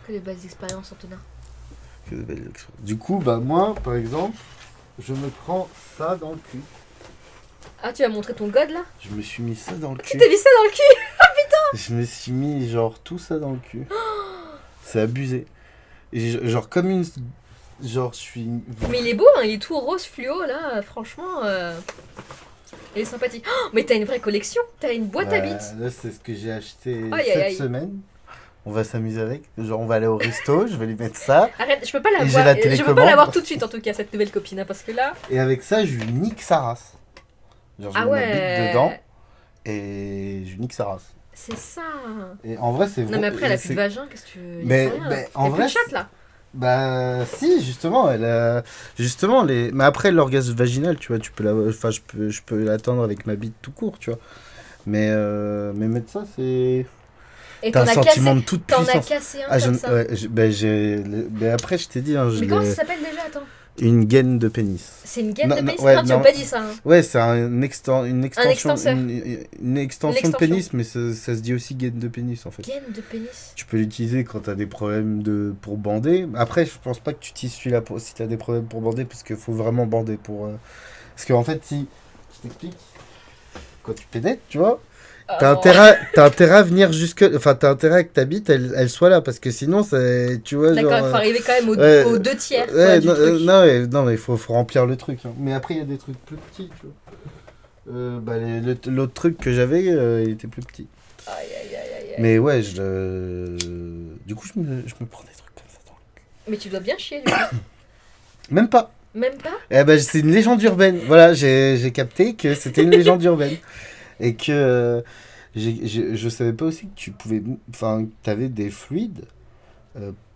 Que les belles expériences, Antonin.
Que de belles expériences. Du coup, bah, moi, par exemple, je me prends ça dans le cul.
Ah, tu as montré ton god, là?
Je me suis mis ça dans le
Tu
cul.
t'es mis ça dans le cul?
Je me suis mis, genre, tout ça dans le cul. C'est abusé. Et genre, comme une. Genre, je suis.
Mais il est beau, hein, il est tout rose fluo, là, franchement. Il est sympathique. Oh, mais t'as une vraie collection, t'as une boîte à bites.
Là, c'est ce que j'ai acheté
Aïe,
cette
aïe, aïe.
semaine. On va s'amuser avec. Genre, on va aller au resto, je vais lui mettre ça.
Arrête, je peux pas la
Et j'ai
voir.
la
Je peux
télécommande.
pas la voir tout de suite, en tout cas, cette nouvelle copine, hein, parce que là.
Et avec ça, je lui nique sa race. Genre, je
Ah
mets ma bite
ouais.
dedans et je lui nique sa race.
C'est ça.
Et en vrai, c'est vrai.
Non, mais après, elle a plus
c'est-
de vagin, qu'est-ce que tu veux.
Mais-
Y a rien, là.
mais en
Y a plus
vrai,
de chatte, là.
Bah, si, justement, elle a. Justement, les. Mais après, l'orgasme vaginal, tu vois, tu peux la. Enfin, je peux l'attendre avec ma bite tout court, tu vois. Mais mettre ça, c'est.
Et
T'as
t'en
un
as
sentiment
cassé.
de toute
T'en as
puissance.
cassé un
Ah,
comme ça.
ouais, bah, mais après, je t'ai dit, hein,
Mais comment ça s'appelle déjà, attends?
une gaine de pénis.
C'est une gaine
Non,
de
non,
pénis?
ouais,
Non, tu
non.
m'as pas dit ça. Hein.
Ouais, c'est une extension,
extenseur.
une extension de pénis, mais ça se dit aussi gaine de pénis en fait.
Gaine de pénis.
Tu peux l'utiliser quand t'as des problèmes pour bander. Après, je pense pas que tu utilises celui-là si t'as des problèmes pour bander, parce qu'il faut vraiment bander pour. Parce qu'en fait, si. Je t'explique. Quand tu pénètres, tu vois, t'as intérêt à venir jusque. Enfin, t'as intérêt que ta bite, elle soit là, parce que sinon, tu vois,
D'accord,
genre.
il faut arriver quand même
ouais,
aux 2 tiers quoi,
Ouais,
du
non,
truc.
non, mais il faut remplir le truc, hein. Mais après, il y a des trucs plus petits, tu vois. Bah, l'autre truc que j'avais, il était plus petit.
Aïe, aïe, aïe, aïe, aïe.
Mais ouais, du coup, je me prends des trucs comme ça.
Mais tu dois bien chier, du coup.
Même pas.
Même pas?
Eh ben, c'est une légende urbaine. Voilà, j'ai capté que c'était une légende urbaine. Et que je savais pas aussi que tu pouvais. Enfin, que t'avais des fluides.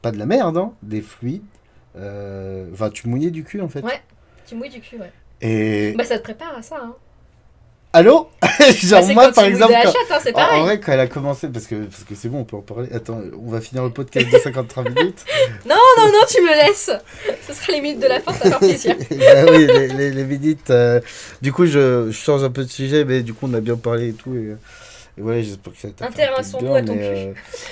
Pas de la merde, hein. Des fluides. Enfin, tu mouillais du cul en fait.
Ouais, tu mouilles du cul, ouais.
Et.
Bah, ça te prépare à ça, hein.
Allô. Genre,
Bah, c'est
moi,
quand
par
tu mouilles
exemple.
de la chatte, hein, c'est
En
pareil.
vrai, quand elle a commencé, parce que c'est bon, on peut en parler. Attends, on va finir le podcast de 53 minutes.
Non, tu me laisses. Ce sera les minutes de la fin, ça va faire plaisir.
Bah oui, les minutes. Du coup, je change un peu de sujet, mais du coup, on a bien parlé et tout. Et voilà, j'espère que ça t'a fait un peu de
Intéressons-nous
bien,
à ton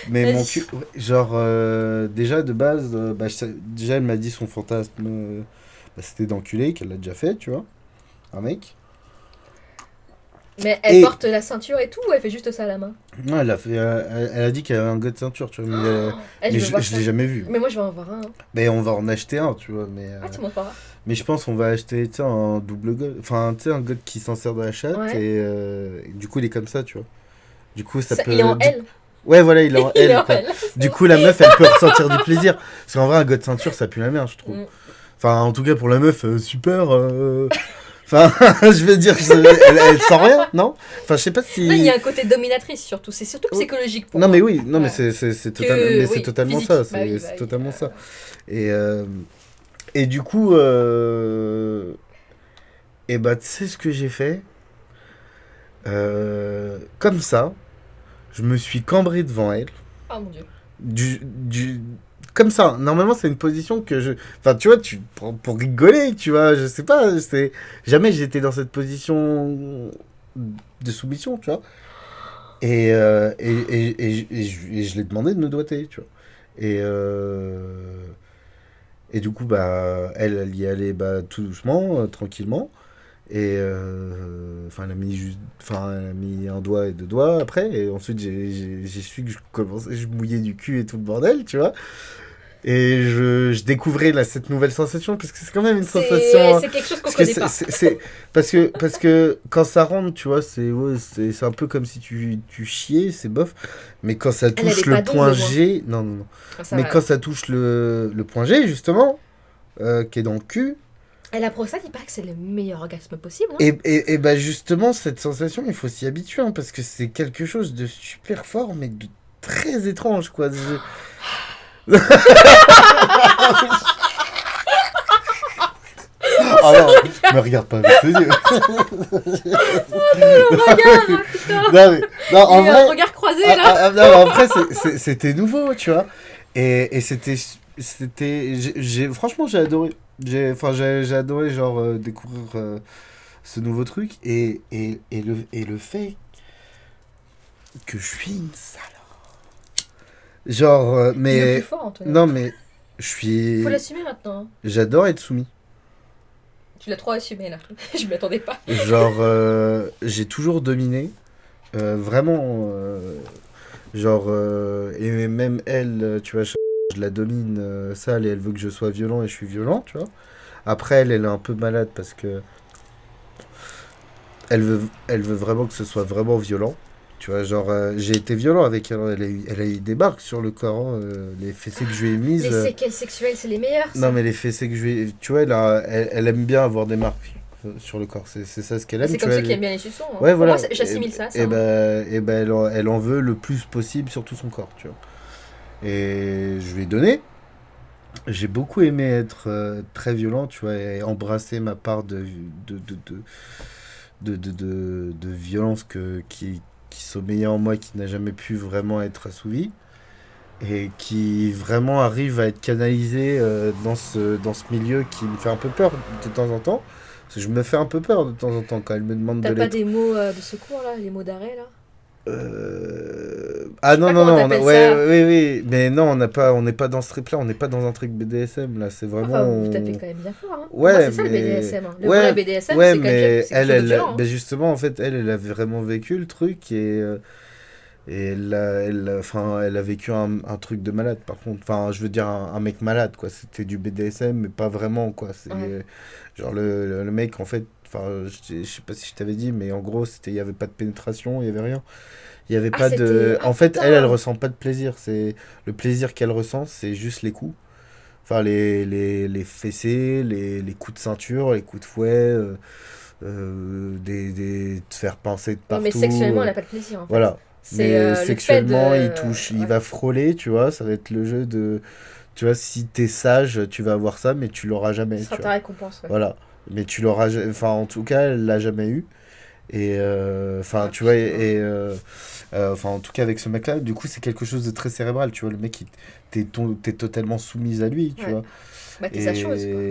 mais
Vas-y.
mon cul. Ouais, genre, déjà, de base, bah, déjà, elle m'a dit son fantasme, bah, c'était d'enculer, qu'elle l'a déjà fait, tu vois. Un mec.
Mais elle
Et-
porte la ceinture et tout, ou elle fait juste ça à la main?
Non, elle a dit qu'elle avait un gars de ceinture, tu vois.
Eh,
Mais
je veux voir
je
ça.
l'ai jamais vu.
Mais moi, je vais en voir un. Hein.
Mais on va en acheter un, tu vois.
Ah, tu m'en feras.
Mais je pense qu'on va acheter, tu sais, un double god. Enfin, tu sais, un god qui s'en sert de la chatte.
Ouais.
Et du coup, il est comme ça, tu vois. Du coup, ça peut.
Il est en L.
Ouais, voilà, il est en
Il est
L,
en
quoi.
L.
Du coup, la meuf, elle peut ressentir du plaisir. Parce qu'en vrai, un god ceinture, ça pue la merde, je trouve.
Mm.
Enfin, en tout cas, pour la meuf, super. Enfin, je veux dire, elle sent rien, non? Enfin, je sais pas si.
Non, il y a un côté dominatrice surtout. C'est surtout
Oh.
psychologique pour
Non,
moi.
mais oui, non, mais
Ouais.
c'est
Oui,
totalement
physique.
ça.
Bah
C'est
oui,
c'est
bah oui.
totalement ça. Et du coup, et bah, tu sais ce que j'ai fait? Comme ça, je me suis cambré devant elle.
Oh mon dieu.
Comme ça, normalement, c'est une position que je. Enfin, tu vois, pour rigoler, tu vois, je sais pas. Jamais j'étais dans cette position de soumission, tu vois. Et je lui ai demandé de me doigter, tu vois. Et, et du coup, bah, elle y allait bah, tout doucement, tranquillement. Enfin, elle a mis un doigt et deux doigts après. Et ensuite, j'ai su que je mouillais du cul et tout le bordel, tu vois. Et je découvrais là, cette nouvelle sensation, parce que c'est quand même une sensation.
C'est quelque chose qu'on
Parce que
connaît pas.
parce que quand ça rentre, tu vois, c'est un peu comme si tu chiais, c'est bof. Mais quand ça
Elle avait
touche
pas
le
d'ongles,
point
moi.
G. Non, non, non.
Ah, ça
Mais
va.
quand ça touche le point G, justement, qui est dans le cul.
Et la prostate, il paraît que c'est le meilleur orgasme possible. Hein.
Et bah justement, cette sensation, il faut s'y habituer, hein, parce que c'est quelque chose de super fort, mais de très étrange, quoi. Ah non, me regarde pas avec les yeux.
Regarde, putain.
Non, mais, non, en
Il y a
vrai,
un regard croisé là.
non, en vrai, c'était nouveau, tu vois. Et franchement, j'ai adoré. J'ai adoré, genre, découvrir ce nouveau truc. Et le fait que je suis une salope. Genre,
Il est le
mais.
plus fort, Antoine.
Non, mais. Je suis.
Faut l'assumer maintenant. Hein.
J'adore être soumis.
Tu l'as trop assumé là. Je m'y attendais pas.
Genre, j'ai toujours dominé. Vraiment. Genre, et même elle, tu vois, je la domine, sale, et elle veut que je sois violent, et je suis violent, tu vois. Après, elle est un peu malade parce que elle veut vraiment que ce soit vraiment violent. Tu vois, genre, j'ai été violent avec elle. Elle a eu des marques sur le corps, hein, les fessées que je lui ai mises.
Les séquelles sexuelles, c'est les meilleures. Ça.
Non, mais les fessées que je lui ai. Tu vois, elle aime bien avoir des marques sur le corps. C'est ça ce qu'elle aime.
C'est
tu
comme
vois,
ceux qui aiment bien les suçons. Hein.
Ouais,
Pour
voilà.
moi, j'assimile ça.
Et
hein.
ben, elle en veut le plus possible sur tout son corps, tu vois. Et je lui ai donné. J'ai beaucoup aimé être très violent, tu vois, et embrasser ma part de violence qui sommeillait en moi, qui n'a jamais pu vraiment être assouvie, et qui vraiment arrive à être canalisée dans ce milieu qui me fait un peu peur de temps en temps. Parce que je me fais un peu peur de temps en temps quand elle me demande
T'as
de
pas
l'être.
des mots de secours là, les mots d'arrêt là.
Ah
Je sais
non,
pas
non,
comment
non,
t'appelles
ouais,
ça.
oui, oui, mais non, on n'est pas dans ce trip là, on n'est pas dans un truc BDSM là, c'est vraiment.
Enfin, vous tapez quand même bien fort. Hein. Pour
Ouais,
moi, c'est ça le
mais.
BDSM. Hein. Le
Ouais,
vrai BDSM,
ouais,
c'est quand même
mais
c'est quelque chose de violent. Hein.
ben justement, en fait, elle a vraiment vécu le truc et elle a vécu un truc de malade par contre. Enfin, je veux dire, un mec malade, quoi. C'était du BDSM, mais pas vraiment, quoi. C'est
Ouais.
genre le mec, en fait, enfin, je sais pas si je t'avais dit, mais en gros, il y avait pas de pénétration, il y avait rien. Il y avait
Ah,
pas de.
c'était. Ah
En fait, elle
putain.
ressent pas de plaisir. C'est le plaisir qu'elle ressent, c'est juste les coups. Enfin, les fessées, les coups de ceinture, les coups de fouet, te faire pincer de
Non, mais
partout.
sexuellement, elle a pas de plaisir en fait.
Voilà.
C'est
Mais
le fait
sexuellement, il
de.
touche, il
Ouais.
va frôler, tu vois. Ça va être le jeu de. Tu vois, si t'es sage, tu vas avoir ça, mais tu l'auras jamais,
Ce
tu
sera ta
vois.
récompense. Ouais.
Voilà. Mais tu l'auras. Enfin, en tout cas, elle l'a jamais eu. Et enfin,
Ah,
tu vois,
putain.
enfin, en tout cas, avec ce mec-là, du coup, c'est quelque chose de très cérébral, tu vois. Le mec, t'es totalement soumise à lui, tu
Ouais.
vois.
Bah, t'es sa chose quoi.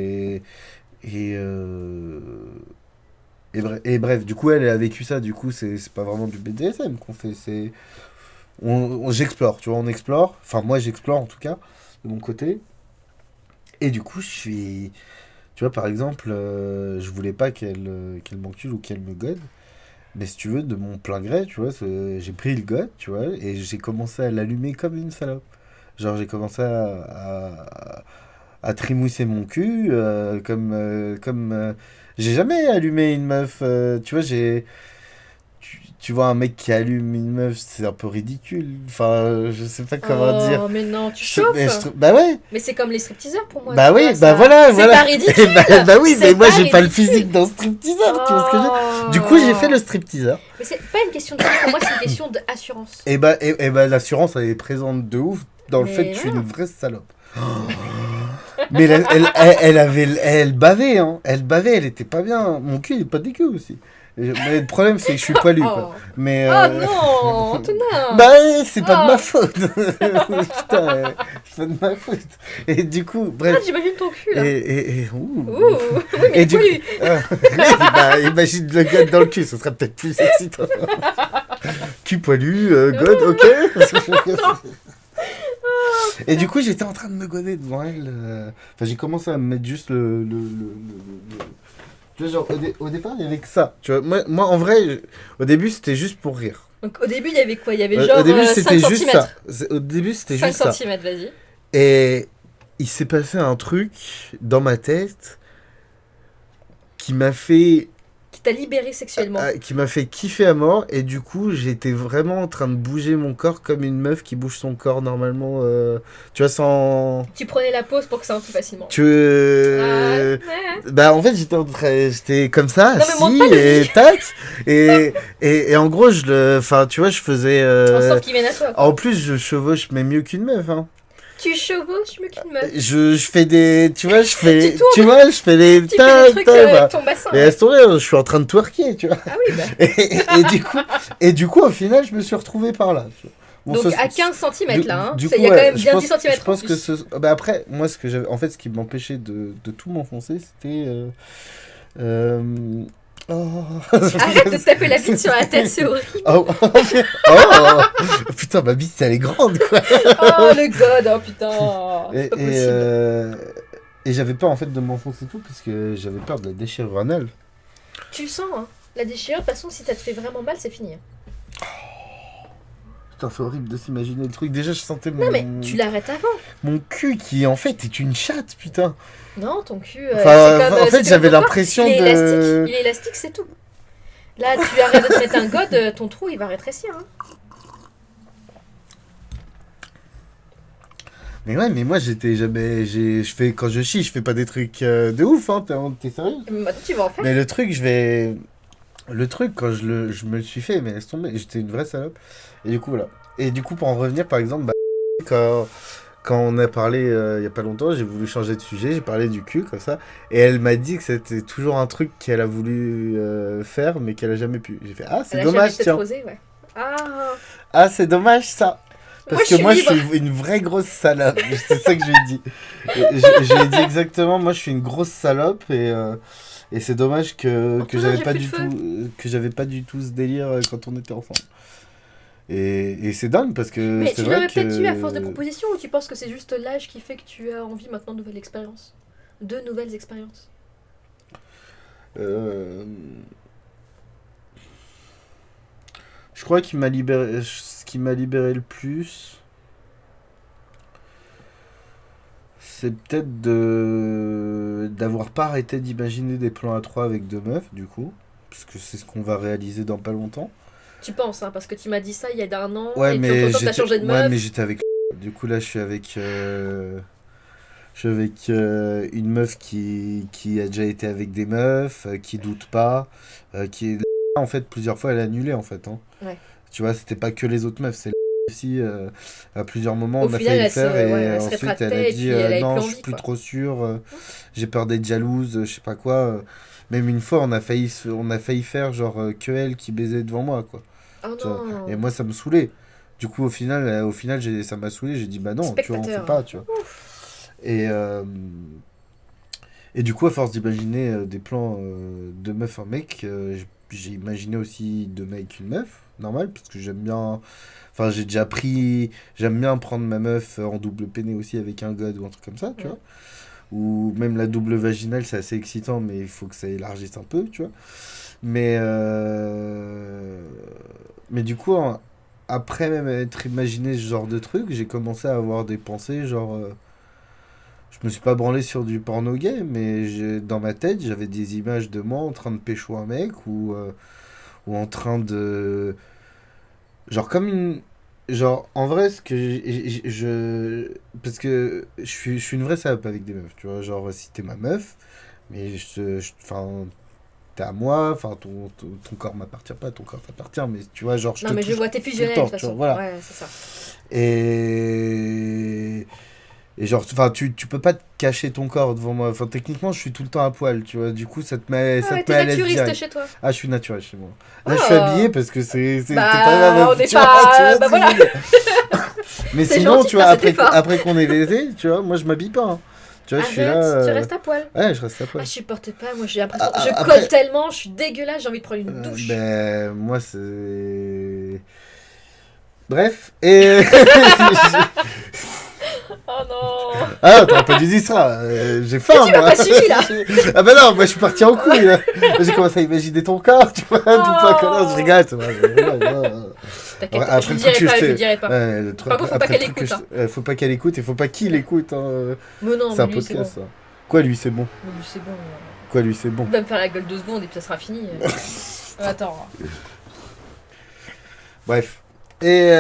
Et, bref, du coup, elle a vécu ça, du coup, c'est pas vraiment du BDSM qu'on fait, j'explore, tu vois, on explore. Enfin, moi, j'explore, en tout cas, de mon côté. Et du coup, tu vois, par exemple, je voulais pas qu'elle m'encule ou qu'elle me gode. Mais si tu veux, de mon plein gré, tu vois, j'ai pris le god, tu vois, et j'ai commencé à l'allumer comme une salope. Genre, j'ai commencé à trimousser mon cul, j'ai jamais allumé une meuf, tu vois, tu vois un mec qui allume une meuf, c'est un peu ridicule. Enfin, je sais pas comment dire.
Oh, mais non, tu
Mais
chauffes.
bah ouais,
Mais c'est comme les stripteaseurs pour moi.
bah
tu
oui,
vois,
bah
ça.
voilà,
C'est
voilà.
pas ridicule.
Et bah oui, mais
C'est
moi
pas
j'ai pas le
ridicule.
physique d'un stripteaseur, tu vois ce que je veux dire. Du coup, j'ai fait le stripteaseur.
Mais c'est pas une question de physique, pour moi, c'est une question d'assurance.
Et bah l'assurance, elle est présente de ouf dans le
Mais
fait que je suis
voilà.
une vraie salope. Mais elle bavait, hein. Elle bavait, elle était pas bien. Mon cul, il est pas dégueu aussi. Mais le problème, c'est que je suis poilu, quoi.
Oh,
Mais.
oh non, Antonin.
Bah, c'est pas de ma
Oh.
faute. Putain, c'est pas de ma faute. Et du coup,
Ah,
bref.
j'imagine ton cul là.
Ouh.
Ouh, oui, mais
Et du
poilu.
Bah, imagine le gars dans le cul, ce serait peut-être plus excitant. Cul poilu, God, ok. Et du coup, j'étais en train de me goder devant elle. Enfin, j'ai commencé à me mettre juste Tu vois, genre, au départ, il y avait que ça. Tu vois, moi en vrai, au début, c'était juste pour rire.
Donc au début, il y avait quoi? Il y avait genre
Au début,
5
c'était juste
cm.
ça. Au début, c'était
5
juste ça.
cm, vas-y.
Et il s'est passé un truc dans ma tête qui m'a fait
Qui t'a libéré sexuellement.
qui m'a fait kiffer à mort, et du coup j'étais vraiment en train de bouger mon corps comme une meuf qui bouge son corps normalement, tu vois, sans...
Tu prenais la pause pour que ça aille plus facilement.
Ouais. Bah en fait j'étais comme ça,
Non, mais montre pas
assis,
le
et
lit.
tac, et en gros enfin tu vois, je faisais...
En sorte qu'ils viennent à toi.
En plus je chevauche mais mieux qu'une meuf, hein.
Tu chevauches mieux qu'une meuf.
Je fais des... Tu vois, je fais...
Tu tournes.
Tu vois, je fais des...
Tu fais des trucs
bah.
avec ton bassin.
Et laisse tomber, je suis en train de twerker, tu vois.
Ah oui, bah.
Et du coup, au final, je me suis retrouvé par là. Bon,
Donc
ça,
à 15 cm là, hein.
du
Il y
coup,
a quand même
je
bien
pense,
10 cm
je pense
en
que
plus.
bah après, moi, ce que j'avais, en fait, ce qui m'empêchait de tout m'enfoncer, c'était... Oh.
Arrête de te taper la bite sur la tête, c'est horrible.
Oh. Oh. Putain, ma bite, elle est grande, quoi.
Oh le god, oh putain. C'est pas possible.
Et j'avais peur, en fait, de m'enfoncer tout, parce que j'avais peur de la déchirure anale.
Tu le sens, hein. La déchirure, de toute façon, si ça te fait vraiment mal, c'est fini.
Putain, c'est horrible de s'imaginer le truc. Déjà, je sentais mon...
Non mais tu l'arrêtes avant.
Mon cul qui, en fait, est une chatte, putain.
Non, ton cul.
Enfin,
c'est comme,
en fait,
c'est comme
j'avais
ton corps.
l'impression
Il est
de...
élastique. Il est élastique, c'est tout. Là, tu arrêtes de te mettre un god, ton trou, il va rétrécir. Hein.
Mais ouais, mais moi, j'étais jamais... Quand je chie, je fais pas des trucs de ouf, hein. T'es sérieux?
Maintenant, tu vas en faire.
Mais le truc, Le truc, quand je me le suis fait, mais laisse tomber, j'étais une vraie salope. Et du coup, voilà. Et du coup, pour en revenir, par exemple, bah, quand on a parlé il y a pas longtemps, j'ai voulu changer de sujet, j'ai parlé du cul, comme ça. Et elle m'a dit que c'était toujours un truc qu'elle a voulu faire, mais qu'elle a jamais pu. J'ai fait, ah, c'est
Elle a
dommage,
jamais
tiens.
peut-être osé, ouais. Ah.
Ah, c'est dommage, ça. Parce que moi, je
libre.
suis une vraie grosse salope. C'est ça que je lui ai dit. Je lui ai dit exactement, moi, je suis une grosse salope, et c'est dommage que
Antoine,
j'avais
j'ai
pas
plus
du
de feu.
tout que j'avais pas du tout ce délire quand on était ensemble. Et c'est dingue parce que
Mais
c'est
tu
vrai
l'aurais
que
peut-être eu à force de propositions ou tu penses que c'est juste l'âge qui fait que tu as envie maintenant de nouvelles expériences? De nouvelles expériences.
Je crois qu'il m'a libéré, ce qui m'a libéré le plus, c'est peut-être d'avoir pas arrêté d'imaginer des plans à trois avec deux meufs, du coup, parce que c'est ce qu'on va réaliser dans pas longtemps.
Tu penses, hein, parce que tu m'as dit ça il y a un an
Ouais,
et puis
mais
entre-temps t'as changé de meuf.
ouais, mais j'étais avec. Du coup, là, je suis avec une meuf qui a déjà été avec des meufs, qui doute pas, qui est en fait plusieurs fois elle a annulé en fait. Hein.
Ouais.
Tu vois, c'était pas que les autres meufs, c'est aussi à plusieurs moments
Au
on a
final,
failli le
elle
faire,
se-
et
ouais, elle se
ensuite
rétractait
elle a
et
dit
puis elle avait
non,
plus
je
envie,
suis plus
quoi.
trop sûre, j'ai peur d'être jalouse, je sais pas quoi. Même une fois on a failli faire genre que elle qui baisait devant moi, quoi.
Oh
Tu vois.
non.
Et moi ça me saulait. Du coup, au final ça m'a saoulé. J'ai dit, bah non, tu vois, on fait
Spectateur.
pas, tu vois. Et, et du coup, à force d'imaginer des plans de meuf, un mec, j'ai imaginé aussi deux mecs, une meuf, normal, parce que j'aime bien. Enfin, j'ai déjà pris. J'aime bien prendre ma meuf en double peiné aussi avec un god ou un truc comme ça, tu
Ouais.
vois. Ou même la double vaginale, c'est assez excitant, mais il faut que ça élargisse un peu, tu vois. Mais, mais du coup, après même être imaginé ce genre de truc, j'ai commencé à avoir des pensées genre. Je me suis pas branlé sur du porno gay, mais dans ma tête, j'avais des images de moi en train de pécho un mec ou en train de. Genre, comme une. Genre, en vrai, ce que parce que je suis une vraie salope avec des meufs, tu vois. Genre, si t'es ma meuf, mais enfin, t'es à moi, enfin, ton corps m'appartient pas, ton corps t'appartient, mais tu vois, genre, je
Non
te
mais je
touche
vois, t'es
tout le
fusionnel de
temps,
toute
tu vois,
façon.
voilà.
Ouais, c'est ça.
Et. Et genre, enfin, tu peux pas te cacher ton corps devant moi. Enfin, techniquement, je suis tout le temps à poil, tu vois. Du coup, ça te met,
Ah
ça
ouais,
te met
t'es
à l'aise
naturiste
direct.
chez toi.
Ah, je suis naturel chez moi. Là,
Oh.
je suis habillé parce que t'es
Bah,
pas ma meuf,
on n'est
tu vois,
pas-
tu vois
bah
ce que je
voilà.
veux dire. Mais
C'est
sinon,
gentil
tu
de
vois,
faire cet effort.
après qu'on ait baisé, tu vois, moi, je m'habille pas. Hein. Tu vois, je suis
Arrête,
là.
tu restes à poil.
Ouais, je reste à
Ah,
poil.
je supporte pas, moi j'ai l'impression.
Ah,
Je
après-
colle tellement, je suis dégueulasse, j'ai envie de prendre une douche.
Ben, moi, c'est. Bref, et...
Oh non.
Ah, t'aurais pas dû dire ça. J'ai faim,
tu m'as
moi.
pas suivi, là.
Ah bah non, moi je suis parti en couille. Là. J'ai commencé à imaginer ton corps, tu vois. Tout ça, connard, je rigole. C'est vrai,
T'inquiète,
après,
je lui
le truc
dirai
que
pas,
je
je lui
t'ai-
dirai pas.
le truc-
Par contre, faut
après
pas
le
qu'elle
truc que
écoute,
faut pas qu'elle écoute et faut pas qu'il écoute. Hein.
Mais non,
C'est un
mais lui, c'est bon.
podcast, ça. Quoi, lui, c'est bon?
Mais lui, c'est bon.
Quoi, lui, c'est bon?
Il va me faire la gueule 2 secondes et puis ça sera fini. Attends.
Bref. Et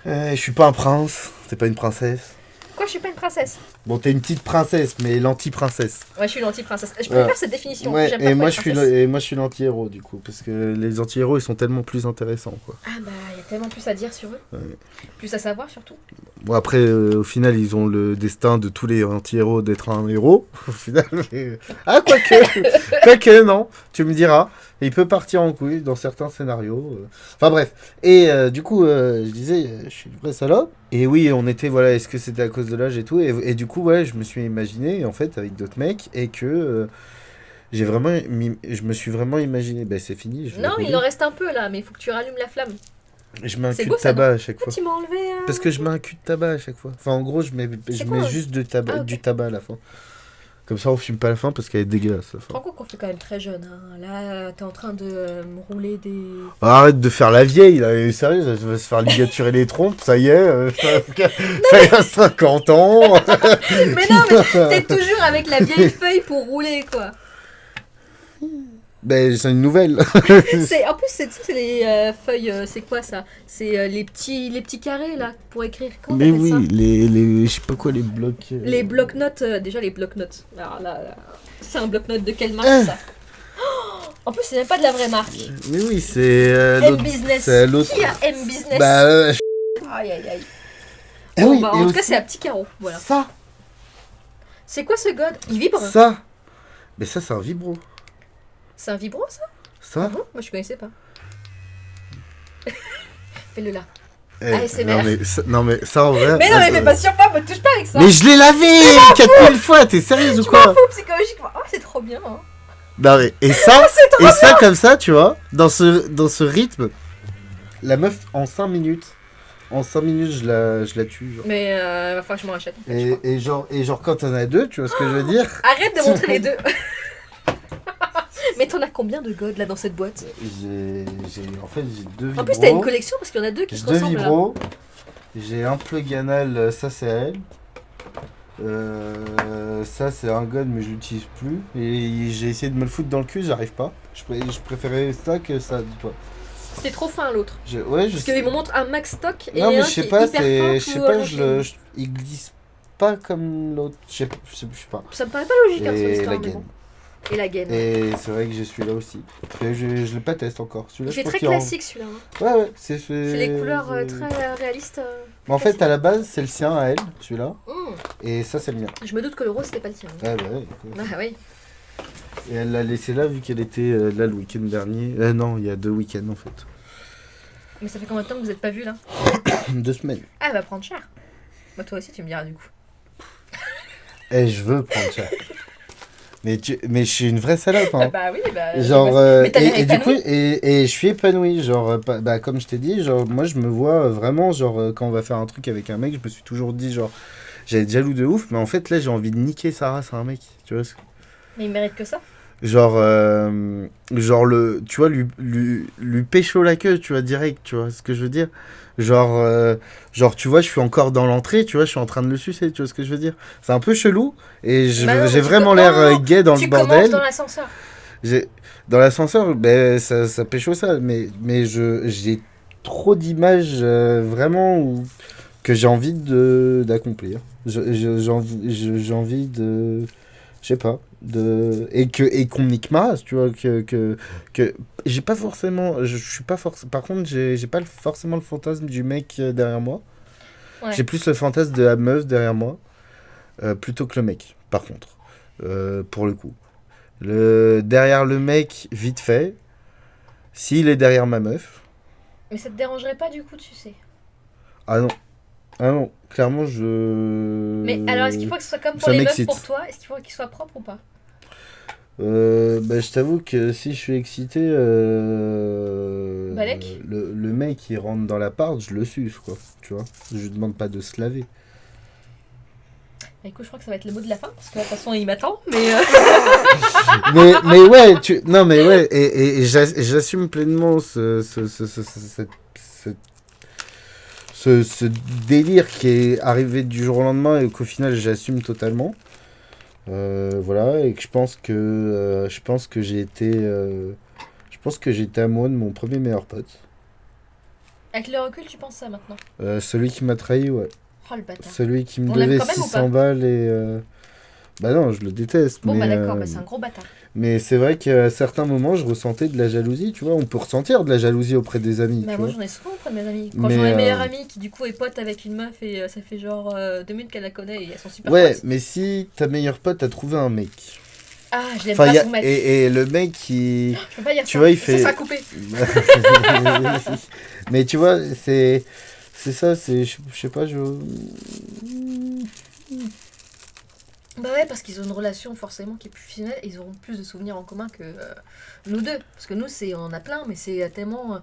je suis pas un prince. T'es pas une princesse.
Quoi, je suis pas une princesse?
Bon, t'es une petite princesse, mais l'anti-princesse.
Ouais, je suis l'anti-princesse. Je préfère
Ouais.
cette définition.
Ouais,
J'aime pas
et
trop
moi,
les
je suis
princesses.
et moi je suis l'anti-héros du coup, parce que les anti-héros ils sont tellement plus intéressants quoi.
Ah bah, il y a tellement plus à dire sur eux.
Ouais.
Plus à savoir surtout.
Bon après, au final ils ont le destin de tous les anti-héros d'être un héros. Au final, mais... ah quoique non, tu me diras. Il peut partir en couille dans certains scénarios. Enfin bref. Et du coup, je disais, je suis une vraie salope. Et oui, on était, voilà, est-ce que c'était à cause de l'âge et tout. Et du coup, ouais, je me suis imaginé, en fait, avec d'autres mecs, et que je me suis vraiment imaginé, ben c'est fini. Je vais
Non,
rouler.
il en reste un peu là, mais il faut que tu rallumes la flamme.
Je mets un
C'est
cul
beau,
de
ça,
tabac à chaque
Ah,
fois.
tu m'as enlevé.
Parce que je mets un cul de tabac à chaque fois. Enfin, en gros, je mets
quoi
juste de tabac,
Ah, ok.
du tabac à la fin. Comme ça, on fume pas à la fin parce qu'elle est dégueulasse. La
Je te
fin.
rends compte qu'on fait quand même très jeune. Hein. Là, t'es en train de me rouler des.
Arrête de faire la vieille, là. Elle est sérieuse, elle va se faire ligaturer les trompes, ça y est. Ça y a 50 ans.
Mais non, mais t'es toujours avec la vieille feuille pour rouler quoi.
Ben, c'est une nouvelle.
En plus, c'est les feuilles. C'est quoi ça? C'est les petits carrés là pour écrire. Comment
Mais
t'appelles ça?
oui, les. Je sais pas quoi, les blocs.
Les bloc-notes. Déjà, les bloc-notes. Alors là, c'est un bloc-notes de quelle marque ça? Oh, en plus, c'est même pas de la vraie marque.
Mais oui, c'est.
M-Business.
C'est l'autre.
Qui a M-Business?
Bah,
Aïe aïe aïe.
ah
Bon,
oui,
bah,
et
en tout
aussi,
cas, c'est à petit carreau. Voilà.
ça.
C'est quoi ce god? Il vibre?
Ça. Mais ça, c'est un vibro.
C'est un vibro ça?
Ça.
Bon, moi je connaissais pas. Fais-le là.
Eh,
ASMR.
non, mais ça en vrai.
Mais non, mais fais pas sur moi, me touche pas avec ça.
Mais je l'ai lavé 4000 fois, t'es sérieuse ou
Je
quoi?
m'en fous psychologiquement. Oh, c'est trop bien. Hein.
Non mais, et ça, comme ça, tu vois, dans ce rythme, la meuf, en 5 minutes, je la tue. Genre.
Mais va falloir que je m'en rachète. en fait, je crois.
Et genre, quand t'en as deux, tu vois ce que je veux dire?
Arrête de montrer les deux. Mais t'en as combien de godes là dans cette boîte?
En fait, j'ai deux vibros.
En plus, t'as une collection parce qu'il y en a deux qui
J'ai
se
deux
ressemblent là.
vibros. J'ai un plug anal, ça c'est à elle. Ça c'est un god mais je l'utilise plus. Et j'ai essayé de me le foutre dans le cul, j'arrive pas. Je préférais ça que ça, dis-toi.
C'était trop fin l'autre.
Ouais, je
Parce
sais.
qu'ils me montrent un max stock et
Non mais
un
je sais
qui est
pas,
hyper fin,
je sais
tout
pas,
allongé.
il glisse pas comme l'autre. Je sais pas.
Ça me paraît pas logique hein, sur
Et
l'histoire,
la
mais
gaine.
bon. Et la gaine.
Et c'est vrai que j'ai celui-là aussi. Je l'ai pas testé encore. Celui-là,
Il
je
fait
pense
très
qu'il en-
classique celui-là. Hein.
Ouais, c'est
C'est les couleurs très réalistes.
Mais en fait, à la base, c'est le sien à elle, celui-là. Et ça, c'est le mien.
Je me doute que le rose c'était pas le tien.
Ah bah ouais.
Ah oui.
Et elle l'a laissé là vu qu'elle était là le week-end dernier. Non, il y a 2 week-ends en fait.
Mais ça fait combien de temps que vous êtes pas vus là?
2 semaines.
Ah, elle va prendre cher. Bah, toi aussi, tu me diras du coup.
Et je veux prendre ça. Mais je suis une vraie salope, hein.
Bah oui, bah.
Genre,
mais t'as l'air
et du coup,
épanoui.
et je suis épanoui. Genre, bah, comme je t'ai dit, genre, moi je me vois vraiment, genre, quand on va faire un truc avec un mec, je me suis toujours dit, genre, j'allais être jaloux de ouf, mais en fait, là, j'ai envie de niquer sa race à un mec. Tu vois ce que...
Mais il mérite que ça.
Genre, tu vois, lui pécho la queue, tu vois, direct, tu vois ce que je veux dire? Genre, tu vois, je suis encore dans l'entrée, tu vois, je suis en train de le sucer, tu vois ce que je veux dire? C'est un peu chelou, et
Bah non,
j'ai
mais
vraiment
non,
l'air gay dans le
Tu commences
bordel.
dans l'ascenseur.
Dans l'ascenseur, ben, ça pécho ça, mais j'ai trop d'images vraiment que j'ai envie d'accomplir. J'ai envie de... Je sais pas. Et qu'on nique ma race, tu vois. Que j'ai pas forcément... Je suis pas forcément... Par contre, j'ai pas forcément le fantasme du mec derrière moi.
Ouais.
J'ai plus le fantasme de la meuf derrière moi. Plutôt que le mec, par contre. Pour le coup. Derrière le mec, vite fait. S'il est derrière ma meuf.
Mais ça te dérangerait pas du coup, tu sais.
Ah non. Ah non. Clairement, je...
Mais alors, est-ce qu'il faut que ce soit comme pour
ça
les meufs
m'excite.
pour toi? Est-ce qu'il faut qu'il soit propre ou pas?
Bah, je t'avoue que si je suis excité,
Balek?
le mec il rentre dans l'appart, je le suce quoi, tu vois. Je lui demande pas de se laver.
Écoute, je crois que ça va être le mot de la fin, parce que de toute façon, il m'attend, mais...
Mais ouais, non mais ouais, et j'assume pleinement ce délire qui est arrivé du jour au lendemain et qu'au final j'assume totalement. Voilà, et que je pense que j'ai été amoureux de mon premier meilleur pote.
Avec le recul, tu penses ça, maintenant?
Celui qui m'a trahi, ouais.
Oh, le bâtard.
Celui qui me
On l'aime
devait
quand même ou
600
pas?
balles et... Bah non, je le déteste,
Bon, bah d'accord, bah c'est un gros bâtard.
mais c'est vrai qu'à certains moments, je ressentais de la jalousie, tu vois. On peut ressentir de la jalousie auprès des amis,
Bah
tu
moi,
vois.
j'en ai souvent auprès de mes amis. Quand
Mais,
j'en ai une meilleure amie qui, du coup, est pote avec une meuf et ça fait genre 2 minutes qu'elle la connaît et elles sont super
ouais,
potes.
mais si ta meilleure pote a trouvé un mec,
Ah, je l'aime
enfin,
pas son mec.
et le mec qui...
Je peux pas dire
Tu
ça.
vois, il
Ça
fait...
sera coupé.
Mais tu vois, c'est ça, je sais pas, je...
Bah ouais, parce qu'ils ont une relation forcément qui est plus fusionnelle et ils auront plus de souvenirs en commun que nous deux. Parce que nous, on en a plein, mais c'est tellement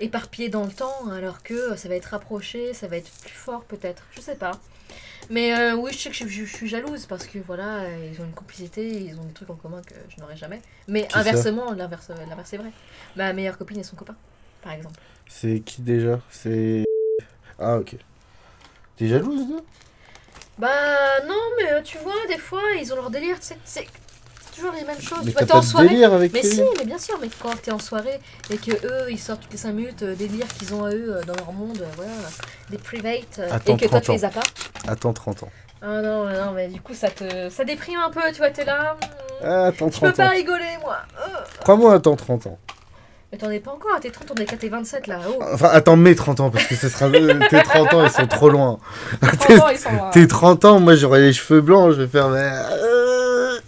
éparpillé dans le temps, alors que ça va être rapproché, ça va être plus fort peut-être. Je sais pas. Mais oui, je sais que je suis jalouse parce que voilà, ils ont une complicité, ils ont des trucs en commun que je n'aurais jamais. Mais
Qui ça?
inversement, l'inverse est vrai. Ma meilleure copine et son copain, par exemple.
C'est qui déjà? C'est... Ah, ok. T'es jalouse, là?
Bah non, mais tu vois, des fois, ils ont leur délire, tu sais, c'est toujours les mêmes choses.
Mais
Tu vois,
t'as
t'es
pas
en
de
soirée.
délire avec
Mais
lui?
si, mais bien sûr, mais quand t'es en soirée et que eux, ils sortent toutes les 5 minutes des délires qu'ils ont à eux dans leur monde, voilà, des privates,
Attends,
et que toi,
30
tu
ans.
les as pas.
Attends 30 ans.
Ah non, non, mais du coup, ça déprime un peu, tu vois, t'es là.
Ah, attends
Je peux
30
pas
ans.
rigoler, moi.
Crois-moi, attends 30 ans.
Mais t'en es pas encore à tes 30, on est qu'à tes 27 là. Oh,
Enfin, attends mes 30 ans, parce que ce sera... tes 30 ans, ils sont trop loin.
tes 30 ans, ils sont là.
Tes 30 ans, moi, j'aurai les cheveux blancs, je vais faire... euh,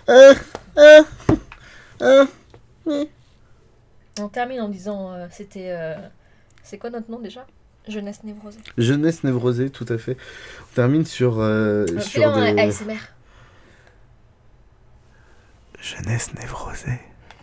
euh, euh.
On termine en disant, c'était... c'est quoi notre nom déjà? Jeunesse névrosée.
Jeunesse névrosée, tout à fait. On termine sur...
Fais-le en ASMR.
Jeunesse névrosée.